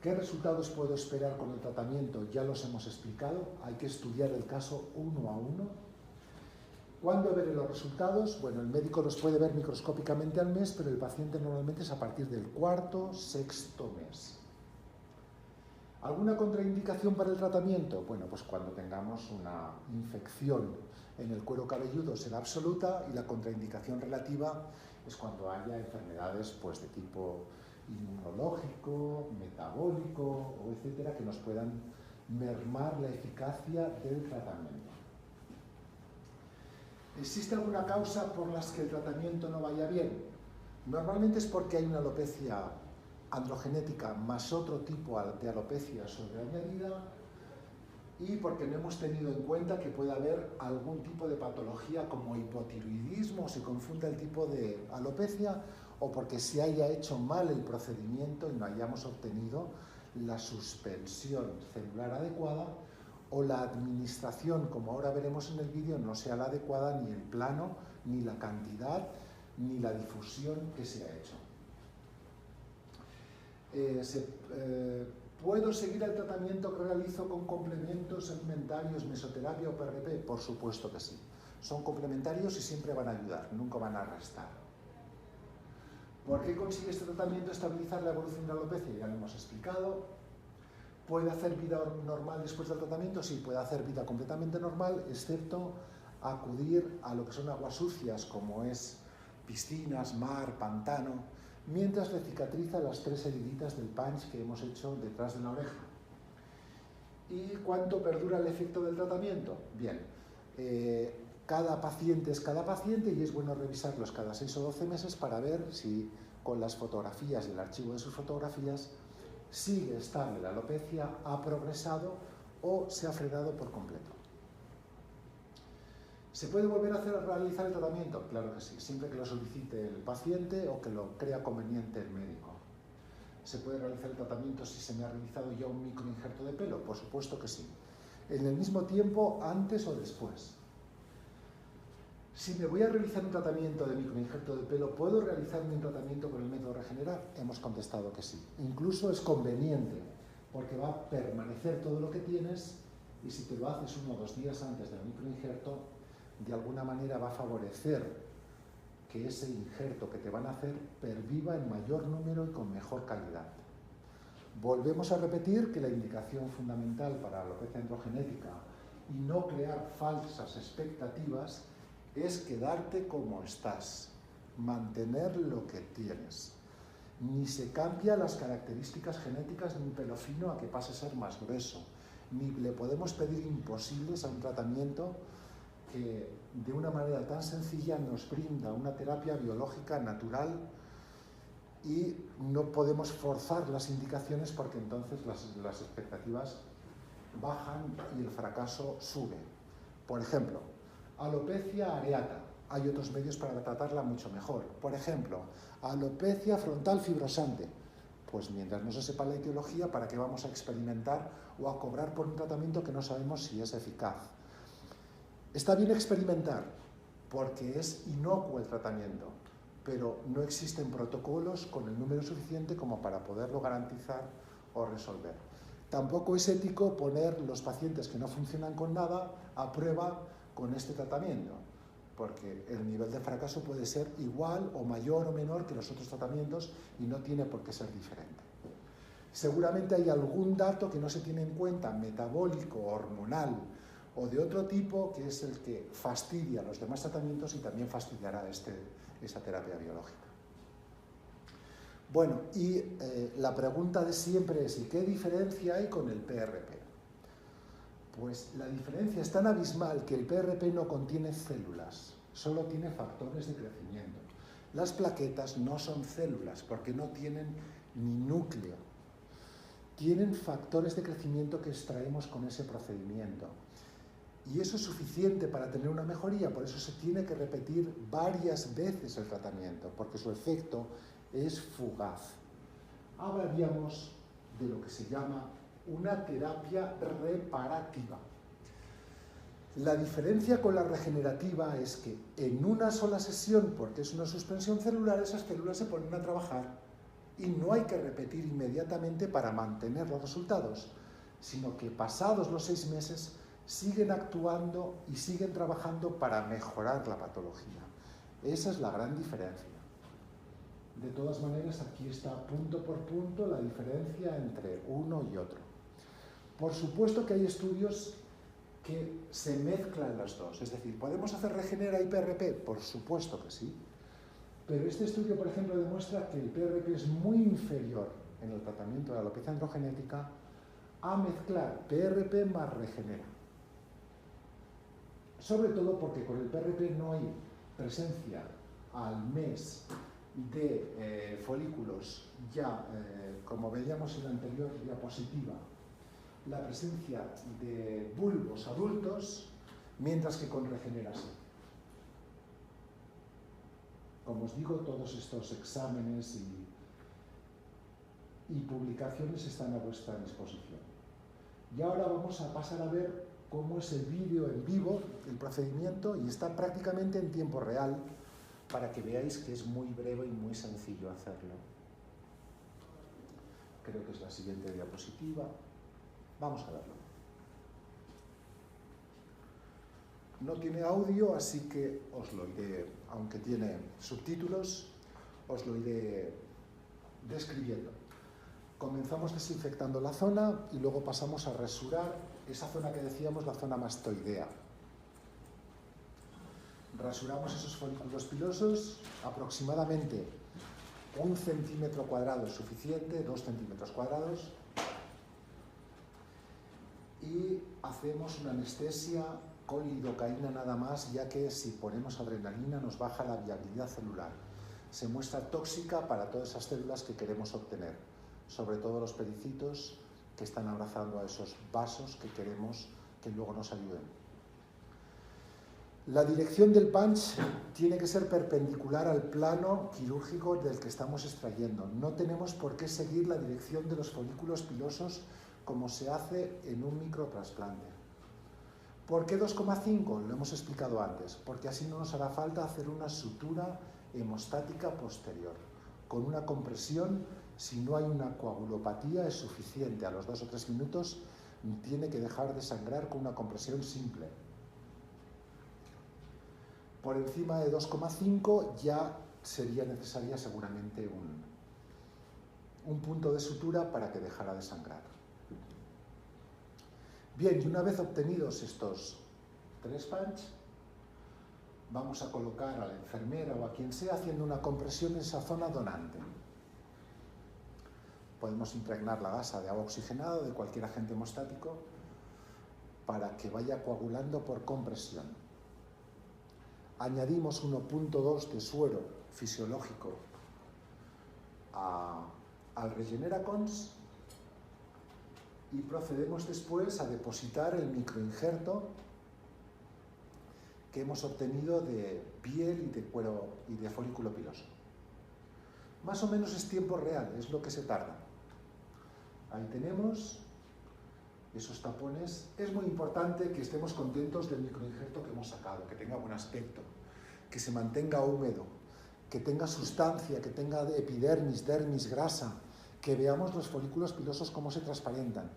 ¿Qué resultados puedo esperar con el tratamiento? Ya los hemos explicado, hay que estudiar el caso uno a uno. ¿Cuándo veré los resultados? Bueno, el médico los puede ver microscópicamente al mes, pero el paciente normalmente es a partir del cuarto, sexto mes. ¿Alguna contraindicación para el tratamiento? Bueno, pues cuando tengamos una infección en el cuero cabelludo será absoluta, y la contraindicación relativa es cuando haya enfermedades pues, de tipo inmunológico, metabólico, o etcétera, que nos puedan mermar la eficacia del tratamiento. ¿Existe alguna causa por las que el tratamiento no vaya bien? Normalmente es porque hay una alopecia androgenética más otro tipo de alopecia sobreañadida, y porque no hemos tenido en cuenta que puede haber algún tipo de patología como hipotiroidismo, o se confunda el tipo de alopecia, o porque se haya hecho mal el procedimiento y no hayamos obtenido la suspensión celular adecuada, o la administración, como ahora veremos en el vídeo, no sea la adecuada, ni el plano, ni la cantidad, ni la difusión que se ha hecho. ¿Puedo seguir el tratamiento que realizo con complementos alimentarios, mesoterapia o PRP? Por supuesto que sí. Son complementarios y siempre van a ayudar, nunca van a restar. ¿Por qué consigue este tratamiento estabilizar la evolución de la alopecia? Ya lo hemos explicado. ¿Puede hacer vida normal después del tratamiento? Sí, puede hacer vida completamente normal, excepto acudir a lo que son aguas sucias, como es piscinas, mar, pantano, mientras le cicatriza las 3 heriditas del punch que hemos hecho detrás de la oreja. ¿Y cuánto perdura el efecto del tratamiento? Bien, cada paciente es cada paciente, y es bueno revisarlos cada 6 o 12 meses para ver si con las fotografías y el archivo de sus fotografías sigue estable la alopecia, ha progresado o se ha frenado por completo. ¿Se puede volver a realizar el tratamiento? Claro que sí, siempre que lo solicite el paciente o que lo crea conveniente el médico. ¿Se puede realizar el tratamiento si se me ha realizado ya un microinjerto de pelo? Por supuesto que sí. En el mismo tiempo, antes o después. Si me voy a realizar un tratamiento de microinjerto de pelo, ¿puedo realizarme un tratamiento con el método Regenera? Hemos contestado que sí. Incluso es conveniente, porque va a permanecer todo lo que tienes, y si te lo haces 1 o 2 días antes del microinjerto, de alguna manera va a favorecer que ese injerto que te van a hacer perviva en mayor número y con mejor calidad. Volvemos a repetir que la indicación fundamental para la alopecia androgenética y no crear falsas expectativas es quedarte como estás, mantener lo que tienes. Ni se cambia las características genéticas de un pelo fino a que pase a ser más grueso, ni le podemos pedir imposibles a un tratamiento que de una manera tan sencilla nos brinda una terapia biológica natural, y no podemos forzar las indicaciones porque entonces las expectativas bajan y el fracaso sube. Por ejemplo, alopecia areata. Hay otros medios para tratarla mucho mejor. Por ejemplo, alopecia frontal fibrosante. Pues mientras no se sepa la etiología, ¿para qué vamos a experimentar o a cobrar por un tratamiento que no sabemos si es eficaz? Está bien experimentar porque es inocuo el tratamiento, pero no existen protocolos con el número suficiente como para poderlo garantizar o resolver. Tampoco es ético poner los pacientes que no funcionan con nada a prueba con este tratamiento, porque el nivel de fracaso puede ser igual o mayor o menor que los otros tratamientos y no tiene por qué ser diferente. Seguramente hay algún dato que no se tiene en cuenta, metabólico, hormonal o de otro tipo, que es el que fastidia los demás tratamientos y también fastidiará esa terapia biológica. Bueno, y la pregunta de siempre es: ¿y qué diferencia hay con el PRP? Pues la diferencia es tan abismal que el PRP no contiene células, solo tiene factores de crecimiento. Las plaquetas no son células porque no tienen ni núcleo. Tienen factores de crecimiento que extraemos con ese procedimiento. Y eso es suficiente para tener una mejoría, por eso se tiene que repetir varias veces el tratamiento, porque su efecto es fugaz. Hablaríamos de lo que se llama una terapia reparativa. La diferencia con la regenerativa es que en una sola sesión, porque es una suspensión celular, esas células se ponen a trabajar y no hay que repetir inmediatamente para mantener los resultados, sino que pasados los 6 meses siguen actuando y siguen trabajando para mejorar la patología. Esa es la gran diferencia. De todas maneras, aquí está punto por punto la diferencia entre uno y otro. Por supuesto que hay estudios que se mezclan las dos, es decir, ¿podemos hacer regenera y PRP? Por supuesto que sí, pero este estudio, por ejemplo, demuestra que el PRP es muy inferior en el tratamiento de la alopecia androgenética a mezclar PRP más regenera. Sobre todo porque con el PRP no hay presencia al mes de folículos ya, como veíamos en la anterior diapositiva, la presencia de bulbos adultos, mientras que con regeneración. Como os digo, todos estos exámenes y publicaciones están a vuestra disposición. Y ahora vamos a pasar a ver cómo es el vídeo en vivo, el procedimiento, y está prácticamente en tiempo real, para que veáis que es muy breve y muy sencillo hacerlo. Creo que es la siguiente diapositiva. Vamos a verlo. No tiene audio, así que os lo iré, aunque tiene subtítulos, os lo iré describiendo. Comenzamos desinfectando la zona y luego pasamos a rasurar esa zona que decíamos, la zona mastoidea. Rasuramos esos folículos pilosos, aproximadamente 1 centímetro cuadrado es suficiente, 2 centímetros cuadrados, y hacemos una anestesia con lidocaína nada más, ya que si ponemos adrenalina nos baja la viabilidad celular. Se muestra tóxica para todas esas células que queremos obtener, sobre todo los pericitos que están abrazando a esos vasos que queremos que luego nos ayuden. La dirección del punch tiene que ser perpendicular al plano quirúrgico del que estamos extrayendo. No tenemos por qué seguir la dirección de los folículos pilosos como se hace en un microtrasplante. ¿Por qué 2,5? Lo hemos explicado antes, porque así no nos hará falta hacer una sutura hemostática posterior. Con una compresión, si no hay una coagulopatía, es suficiente. A los 2 o 3 minutos tiene que dejar de sangrar con una compresión simple. Por encima de 2,5 ya sería necesaria seguramente un punto de sutura para que dejara de sangrar. Bien, y una vez obtenidos estos 3 punch, vamos a colocar a la enfermera o a quien sea haciendo una compresión en esa zona donante. Podemos impregnar la gasa de agua oxigenada o de cualquier agente hemostático para que vaya coagulando por compresión. Añadimos 1,2 de suero fisiológico al Regeneracons y procedemos después a depositar el microinjerto que hemos obtenido de piel y de cuero y de folículo piloso. Más o menos es tiempo real, es lo que se tarda. Ahí tenemos esos tapones. Es muy importante que estemos contentos del microinjerto que hemos sacado, que tenga buen aspecto, que se mantenga húmedo, que tenga sustancia, que tenga epidermis, dermis, grasa, que veamos los folículos pilosos cómo se transparentan.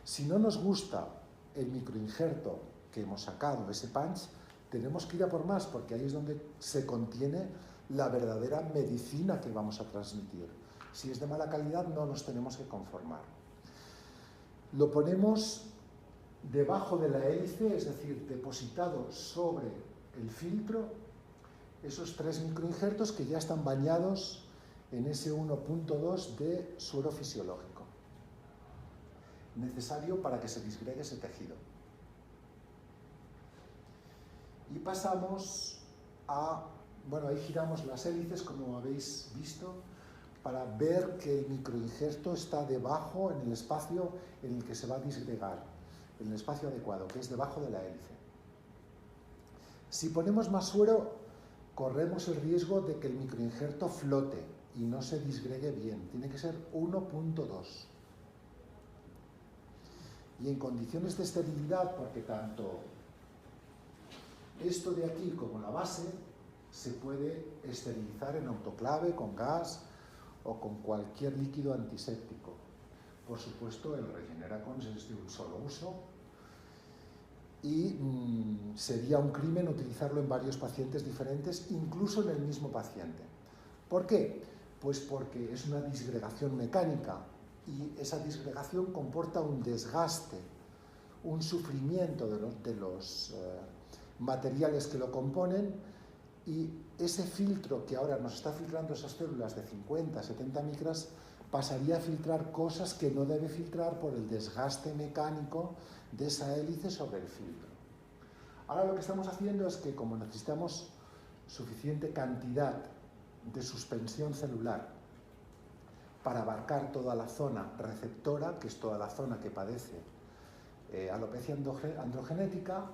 Si no nos gusta el microinjerto que hemos sacado, ese punch, tenemos que ir a por más, porque ahí es donde se contiene la verdadera medicina que vamos a transmitir. Si es de mala calidad, no nos tenemos que conformar. Lo ponemos debajo de la hélice, es decir, depositado sobre el filtro, esos 3 microinjertos que ya están bañados en ese 1,2 de suero fisiológico, necesario para que se disgregue ese tejido. Y pasamos a, bueno, ahí giramos las hélices, como habéis visto, para ver que el microinjerto está debajo en el espacio en el que se va a disgregar, en el espacio adecuado, que es debajo de la hélice. Si ponemos más suero, corremos el riesgo de que el microinjerto flote y no se disgregue bien. Tiene que ser 1.2. Y en condiciones de esterilidad, porque tanto esto de aquí como la base se puede esterilizar en autoclave, con gas o con cualquier líquido antiséptico. Por supuesto, el Regeneracons es de un solo uso y sería un crimen utilizarlo en varios pacientes diferentes, incluso en el mismo paciente. ¿Por qué? Pues porque es una disgregación mecánica y esa disgregación comporta un desgaste, un sufrimiento de los materiales que lo componen, y ese filtro que ahora nos está filtrando esas células de 50, 70 micras pasaría a filtrar cosas que no debe filtrar por el desgaste mecánico de esa hélice sobre el filtro. Ahora lo que estamos haciendo es que, como necesitamos suficiente cantidad de suspensión celular para abarcar toda la zona receptora, que es toda la zona que padece alopecia androgenética,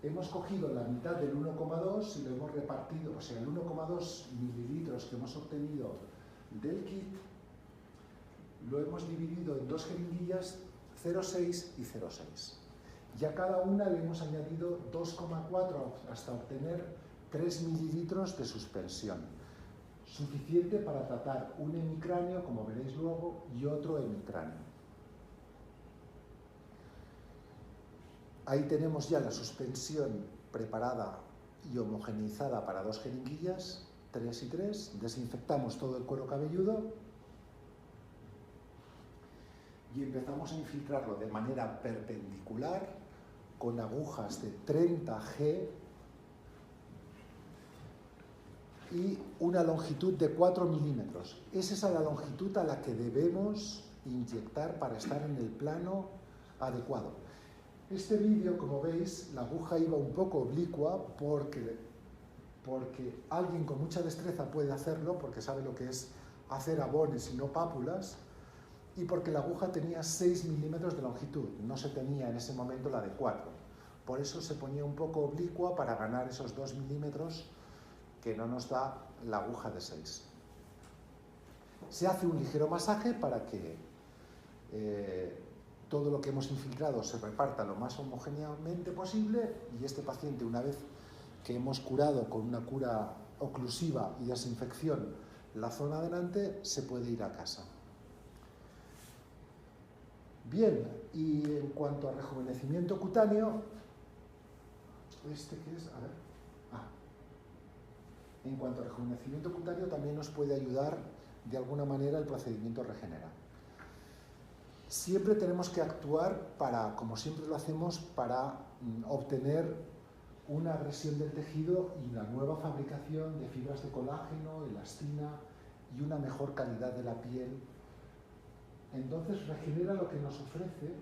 hemos cogido la mitad del 1,2 y lo hemos repartido, o sea, el 1,2 mililitros que hemos obtenido del kit, lo hemos dividido en dos jeringuillas, 0,6 y 0,6. Y a cada una le hemos añadido 2,4 hasta obtener 3 mililitros de suspensión, suficiente para tratar un hemicráneo, como veréis luego, y otro hemicráneo. Ahí tenemos ya la suspensión preparada y homogeneizada para dos jeringuillas, 3 y 3. Desinfectamos todo el cuero cabelludo y empezamos a infiltrarlo de manera perpendicular con agujas de 30G y una longitud de 4 milímetros. Esa es la longitud a la que debemos inyectar para estar en el plano adecuado. Este vídeo, como veis, la aguja iba un poco oblicua porque alguien con mucha destreza puede hacerlo, porque sabe lo que es hacer abones y no pápulas, y porque la aguja tenía 6 milímetros de longitud, no se tenía en ese momento la de 4. Por eso se ponía un poco oblicua para ganar esos 2 milímetros que no nos da la aguja de 6. Se hace un ligero masaje para que todo lo que hemos infiltrado se reparta lo más homogéneamente posible, y este paciente, una vez que hemos curado con una cura oclusiva y desinfección la zona delante, se puede ir a casa. Bien, y en cuanto a rejuvenecimiento cutáneo, en cuanto a rejuvenecimiento cutáneo también nos puede ayudar de alguna manera el procedimiento Regenera. Siempre tenemos que actuar como siempre lo hacemos, para obtener una agresión del tejido y la nueva fabricación de fibras de colágeno, elastina y una mejor calidad de la piel. Entonces, Regenera lo que nos ofrece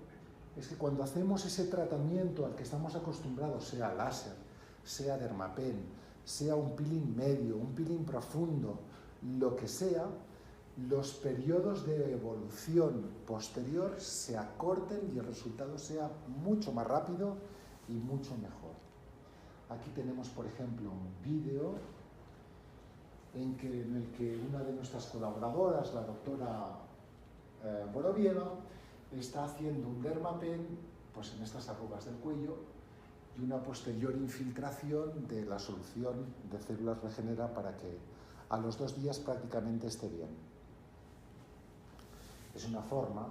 es que cuando hacemos ese tratamiento al que estamos acostumbrados, sea láser, sea dermapen, sea un peeling medio, un peeling profundo, lo que sea, los periodos de evolución posterior se acorten y el resultado sea mucho más rápido y mucho mejor. Aquí tenemos, por ejemplo, un vídeo en el que una de nuestras colaboradoras, la doctora Borovieva, está haciendo un dermapen pues en estas arrugas del cuello y una posterior infiltración de la solución de células Regenera para que a los 2 días prácticamente esté bien. Es una forma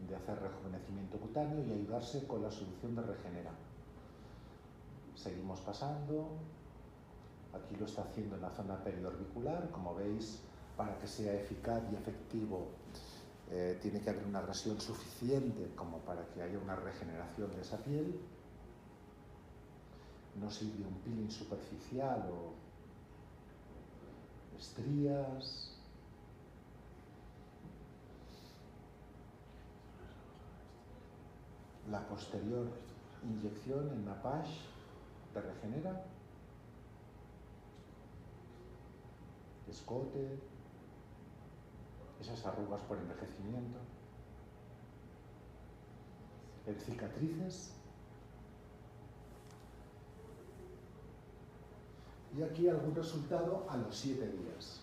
de hacer rejuvenecimiento cutáneo y ayudarse con la solución de Regenera. Seguimos pasando. Aquí lo está haciendo en la zona periorbicular. Como veis, para que sea eficaz y efectivo, tiene que haber una agresión suficiente como para que haya una regeneración de esa piel. No sirve un peeling superficial o estrías. La posterior inyección en la PASH de Regenera, escote, esas arrugas por envejecimiento, en cicatrices. Y aquí algún resultado a los 7 días.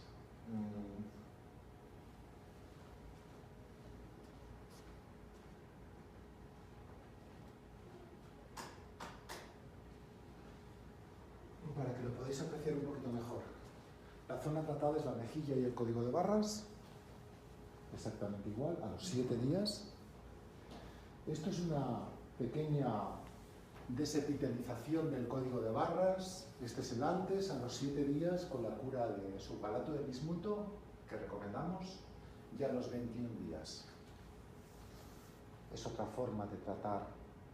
Para que lo podáis apreciar un poquito mejor. La zona tratada es la mejilla y el código de barras, exactamente igual, a los 7 días. Esto es una pequeña desepitelización del código de barras. Este es el antes, a los 7 días, con la cura de sulfalato de bismuto, que recomendamos, y a los 21 días. Es otra forma de tratar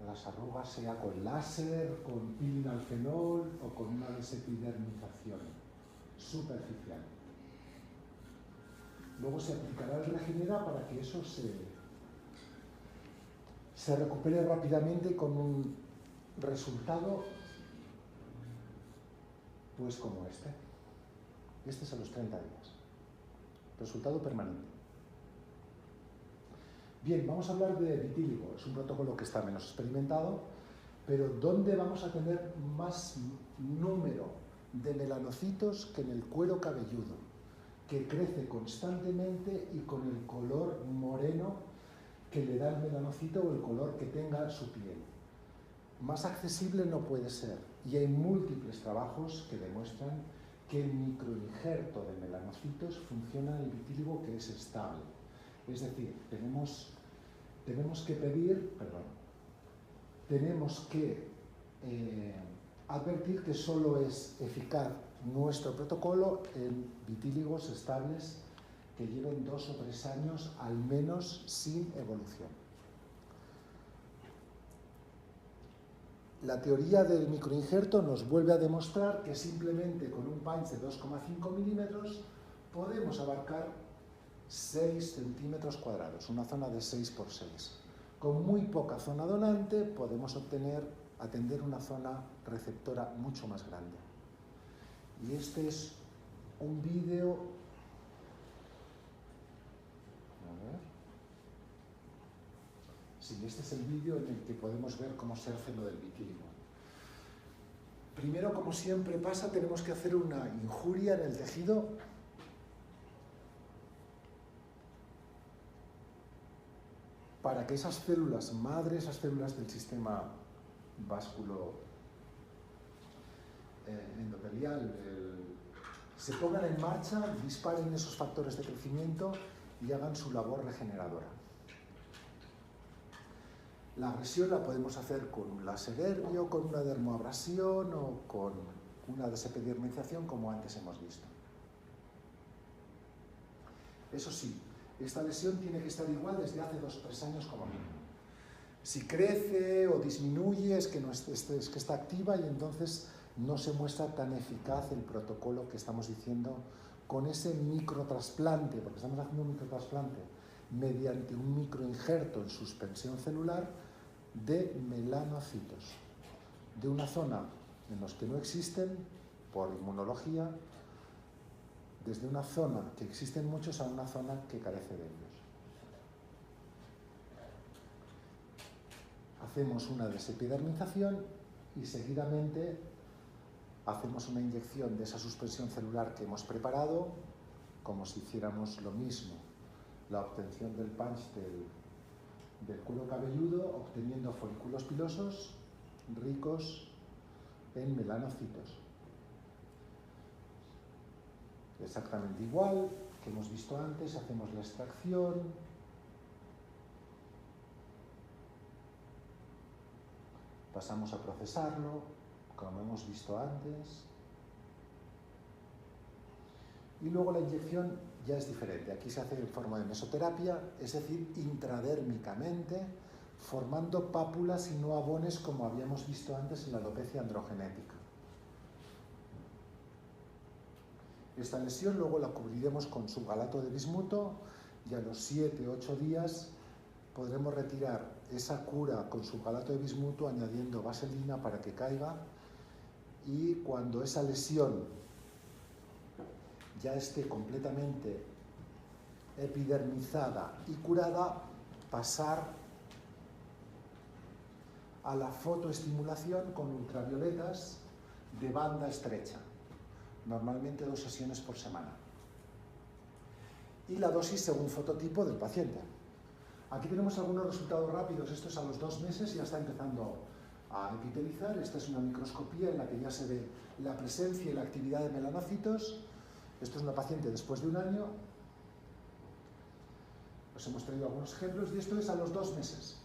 las arrugas, sea con láser, con peeling al fenol o con una desepidermización superficial. Luego se aplicará el Regenera para que eso se recupere rápidamente con un resultado pues como este. Este es a los 30 días. Resultado permanente. Bien, vamos a hablar de vitíligo. Es un protocolo que está menos experimentado, pero ¿dónde vamos a tener más número de melanocitos que en el cuero cabelludo, que crece constantemente y con el color moreno que le da el melanocito o el color que tenga su piel? Más accesible no puede ser, y hay múltiples trabajos que demuestran que el microinjerto de melanocitos funciona en el vitíligo, que es estable. Es decir, tenemos que advertir que solo es eficaz nuestro protocolo en vitíligos estables que lleven 2 o 3 años al menos sin evolución. La teoría del microinjerto nos vuelve a demostrar que simplemente con un punch de 2,5 milímetros podemos abarcar 6 centímetros cuadrados, una zona de 6 por 6. Con muy poca zona donante podemos atender una zona receptora mucho más grande. Y este es un vídeo. A ver. Sí, este es el vídeo en el que podemos ver cómo se hace lo del vitíligo. Primero, como siempre pasa, tenemos que hacer una injuria en el tejido para que esas células madre, esas células del sistema vasculo endotelial, se pongan en marcha, disparen esos factores de crecimiento y hagan su labor regeneradora. La agresión la podemos hacer con un láser herbio, con una dermoabrasión o con una desepidermización, como antes hemos visto. Eso sí, esta lesión tiene que estar igual desde hace 2 o 3 años como mínimo. Si crece o disminuye es que está activa y entonces no se muestra tan eficaz el protocolo que estamos diciendo con ese microtrasplante, porque estamos haciendo un microtrasplante mediante un microinjerto en suspensión celular de melanocitos, de una zona en los que no existen por inmunología, desde una zona que existen muchos a una zona que carece de ellos. Hacemos una desepidermización y seguidamente hacemos una inyección de esa suspensión celular que hemos preparado, como si hiciéramos lo mismo, la obtención del punch del cuero cabelludo, obteniendo folículos pilosos ricos en melanocitos. Exactamente igual que hemos visto antes, hacemos la extracción, pasamos a procesarlo, como hemos visto antes, y luego la inyección ya es diferente. Aquí se hace en forma de mesoterapia, es decir, intradérmicamente, formando pápulas y no abones como habíamos visto antes en la alopecia androgenética. Esta lesión luego la cubriremos con sulfalato de bismuto y a los 7 o 8 días podremos retirar esa cura con sulfalato de bismuto añadiendo vaselina para que caiga, y cuando esa lesión ya esté completamente epidermizada y curada, pasar a la fotoestimulación con ultravioletas de banda estrecha, normalmente 2 sesiones por semana. Y la dosis según fototipo del paciente. Aquí tenemos algunos resultados rápidos, esto es a los 2 meses, ya está empezando a epitelizar. Esta es una microscopía en la que ya se ve la presencia y la actividad de melanocitos. Esto es una paciente después de 1 año. Os hemos traído algunos ejemplos y esto es a los 2 meses.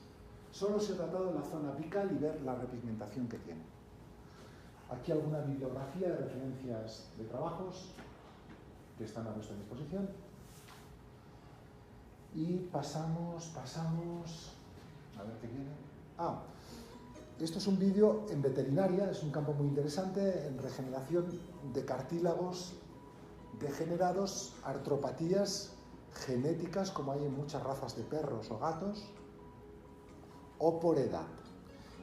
Solo se ha tratado la zona apical y ver la repigmentación que tiene. Aquí alguna bibliografía de referencias de trabajos que están a vuestra disposición. Y pasamos, a ver qué viene. Esto es un vídeo en veterinaria, es un campo muy interesante, en regeneración de cartílagos degenerados, artropatías genéticas, como hay en muchas razas de perros o gatos, o por edad.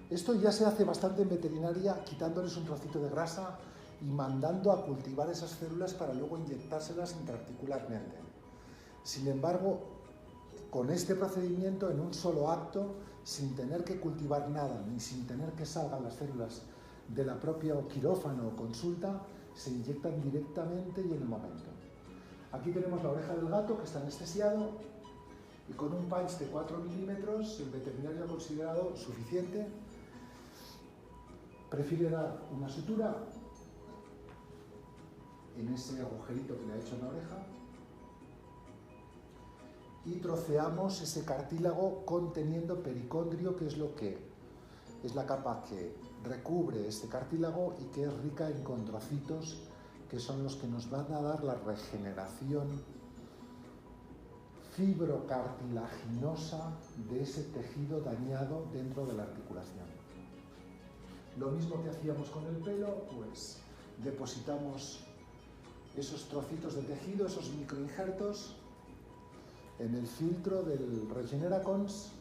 Esto ya se hace bastante en veterinaria, quitándoles un trocito de grasa y mandando a cultivar esas células para luego inyectárselas intraarticularmente. Sin embargo, con este procedimiento, en un solo acto, sin tener que cultivar nada, ni sin tener que salgan las células de la propia quirófano o consulta, se inyectan directamente y en el momento. Aquí tenemos la oreja del gato que está anestesiado y con un punch de 4 milímetros, el veterinario ha considerado suficiente. Prefiere dar una sutura en ese agujerito que le ha hecho en la oreja y troceamos ese cartílago conteniendo pericondrio, que es lo que es la capa que recubre este cartílago y que es rica en condrocitos, que son los que nos van a dar la regeneración fibrocartilaginosa de ese tejido dañado dentro de la articulación. Lo mismo que hacíamos con el pelo, pues depositamos esos trocitos de tejido, esos microinjertos, en el filtro del Regeneracons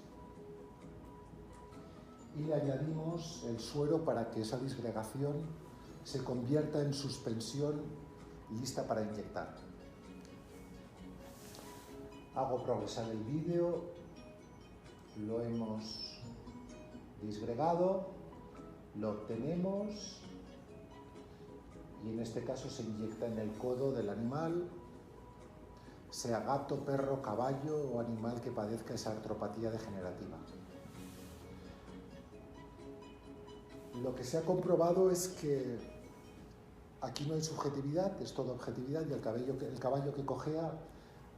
y le añadimos el suero para que esa disgregación se convierta en suspensión lista para inyectar. Hago progresar el vídeo, lo hemos disgregado, lo obtenemos y en este caso se inyecta en el codo del animal, sea gato, perro, caballo o animal que padezca esa artropatía degenerativa. Lo que se ha comprobado es que aquí no hay subjetividad, es todo objetividad, y el caballo que cojea,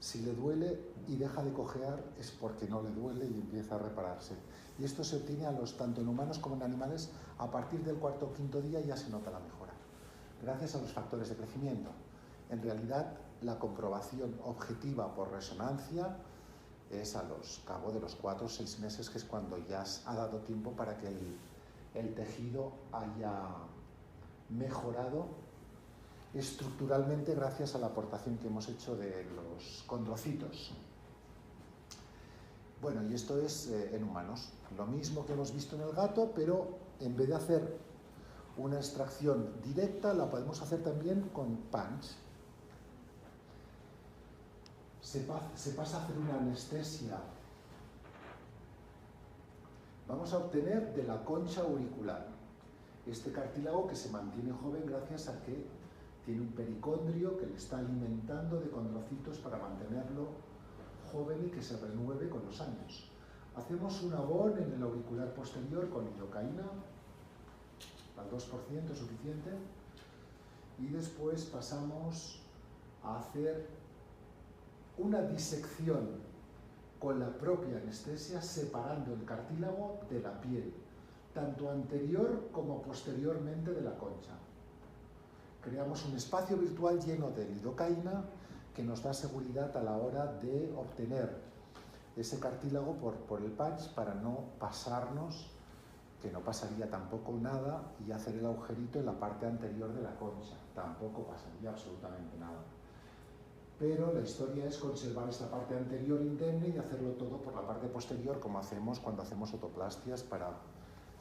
si le duele y deja de cojear es porque no le duele y empieza a repararse. Y esto se obtiene tanto en humanos como en animales, a partir del 4º o 5º día ya se nota la mejora, gracias a los factores de crecimiento. En realidad, la comprobación objetiva por resonancia es a cabo de los 4 o 6 meses, que es cuando ya ha dado tiempo para que el tejido haya mejorado estructuralmente gracias a la aportación que hemos hecho de los condrocitos. Bueno, y esto es en humanos. Lo mismo que hemos visto en el gato, pero en vez de hacer una extracción directa, la podemos hacer también con punch. Se pasa a hacer una anestesia. Vamos a obtener de la concha auricular este cartílago que se mantiene joven gracias a que tiene un pericondrio que le está alimentando de condrocitos para mantenerlo joven y que se renueve con los años. Hacemos un abón en el auricular posterior con lidocaína, al 2% es suficiente, y después pasamos a hacer una disección con la propia anestesia, separando el cartílago de la piel, tanto anterior como posteriormente de la concha. Creamos un espacio virtual lleno de lidocaína que nos da seguridad a la hora de obtener ese cartílago por el patch, para no pasarnos, que no pasaría tampoco nada, y hacer el agujerito en la parte anterior de la concha. Tampoco pasaría absolutamente nada. Pero la historia es conservar esta parte anterior indemne y hacerlo todo por la parte posterior, como hacemos cuando hacemos otoplastias, para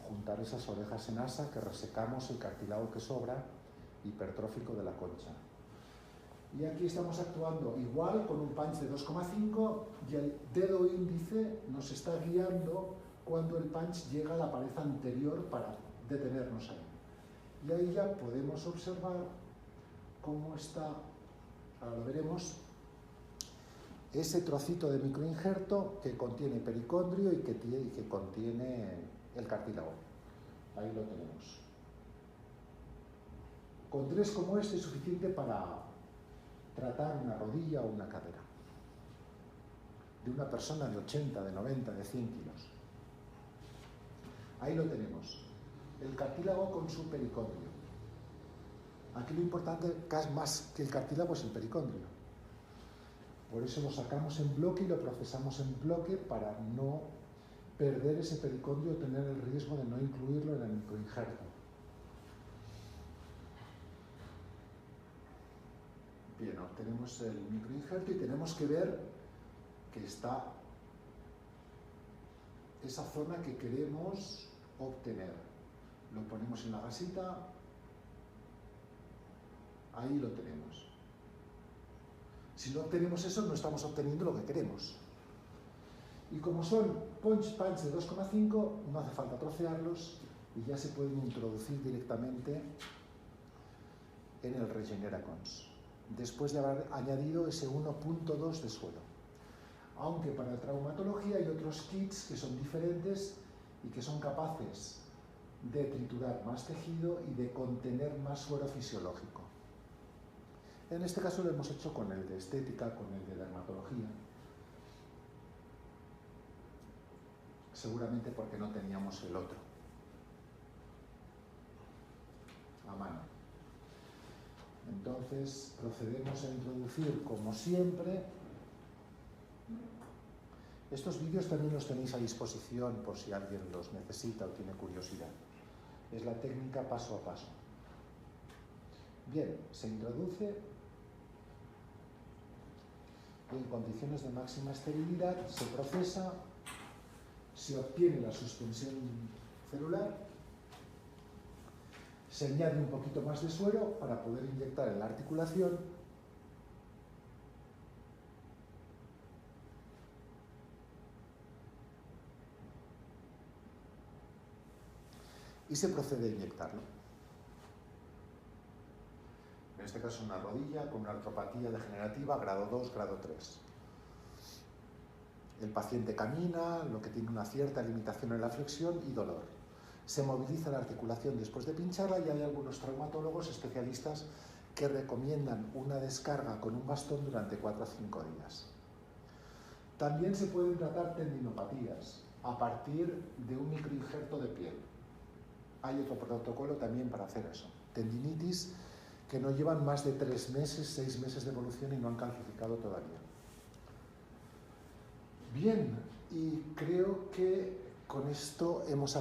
juntar esas orejas en asa, que resecamos el cartílago que sobra hipertrófico de la concha. Y aquí estamos actuando igual con un punch de 2,5 y el dedo índice nos está guiando cuando el punch llega a la pared anterior para detenernos ahí. Y ahí ya podemos observar cómo está, ahora lo veremos, ese trocito de microinjerto que contiene pericondrio y que contiene el cartílago. Ahí lo tenemos. Con 3 como este es suficiente para tratar una rodilla o una cadera de una persona de 80, de 90, de 100 kilos. Ahí lo tenemos, el cartílago con su pericondrio. Aquí lo importante, más que el cartílago, es el pericondrio. Por eso lo sacamos en bloque y lo procesamos en bloque para no perder ese pericondrio o tener el riesgo de no incluirlo en el microinjerto. Bien, obtenemos el microinjerto y tenemos que ver que está esa zona que queremos obtener. Lo ponemos en la gasita, ahí lo tenemos. Si no obtenemos eso, no estamos obteniendo lo que queremos. Y como son punch de 2,5, no hace falta trocearlos y ya se pueden introducir directamente en el Regeneracons, después de haber añadido ese 1.2 de suelo. Aunque para traumatología hay otros kits que son diferentes y que son capaces de triturar más tejido y de contener más suero fisiológico. En este caso lo hemos hecho con el de estética, con el de dermatología. Seguramente porque no teníamos el otro a mano. Entonces procedemos a introducir, como siempre. Estos vídeos también los tenéis a disposición por si alguien los necesita o tiene curiosidad. Es la técnica paso a paso. Bien, se introduce y en condiciones de máxima esterilidad se procesa, se obtiene la suspensión celular, se añade un poquito más de suero para poder inyectar en la articulación y se procede a inyectarlo. En este caso una rodilla con una artropatía degenerativa grado 2, grado 3. El paciente camina, lo que tiene una cierta limitación en la flexión y dolor. Se moviliza la articulación después de pincharla y hay algunos traumatólogos especialistas que recomiendan una descarga con un bastón durante 4 o 5 días. También se pueden tratar tendinopatías a partir de un microinjerto de piel. Hay otro protocolo también para hacer eso. Tendinitis que no llevan más de 3 meses, 6 meses de evolución y no han calcificado todavía. Bien, y creo que con esto hemos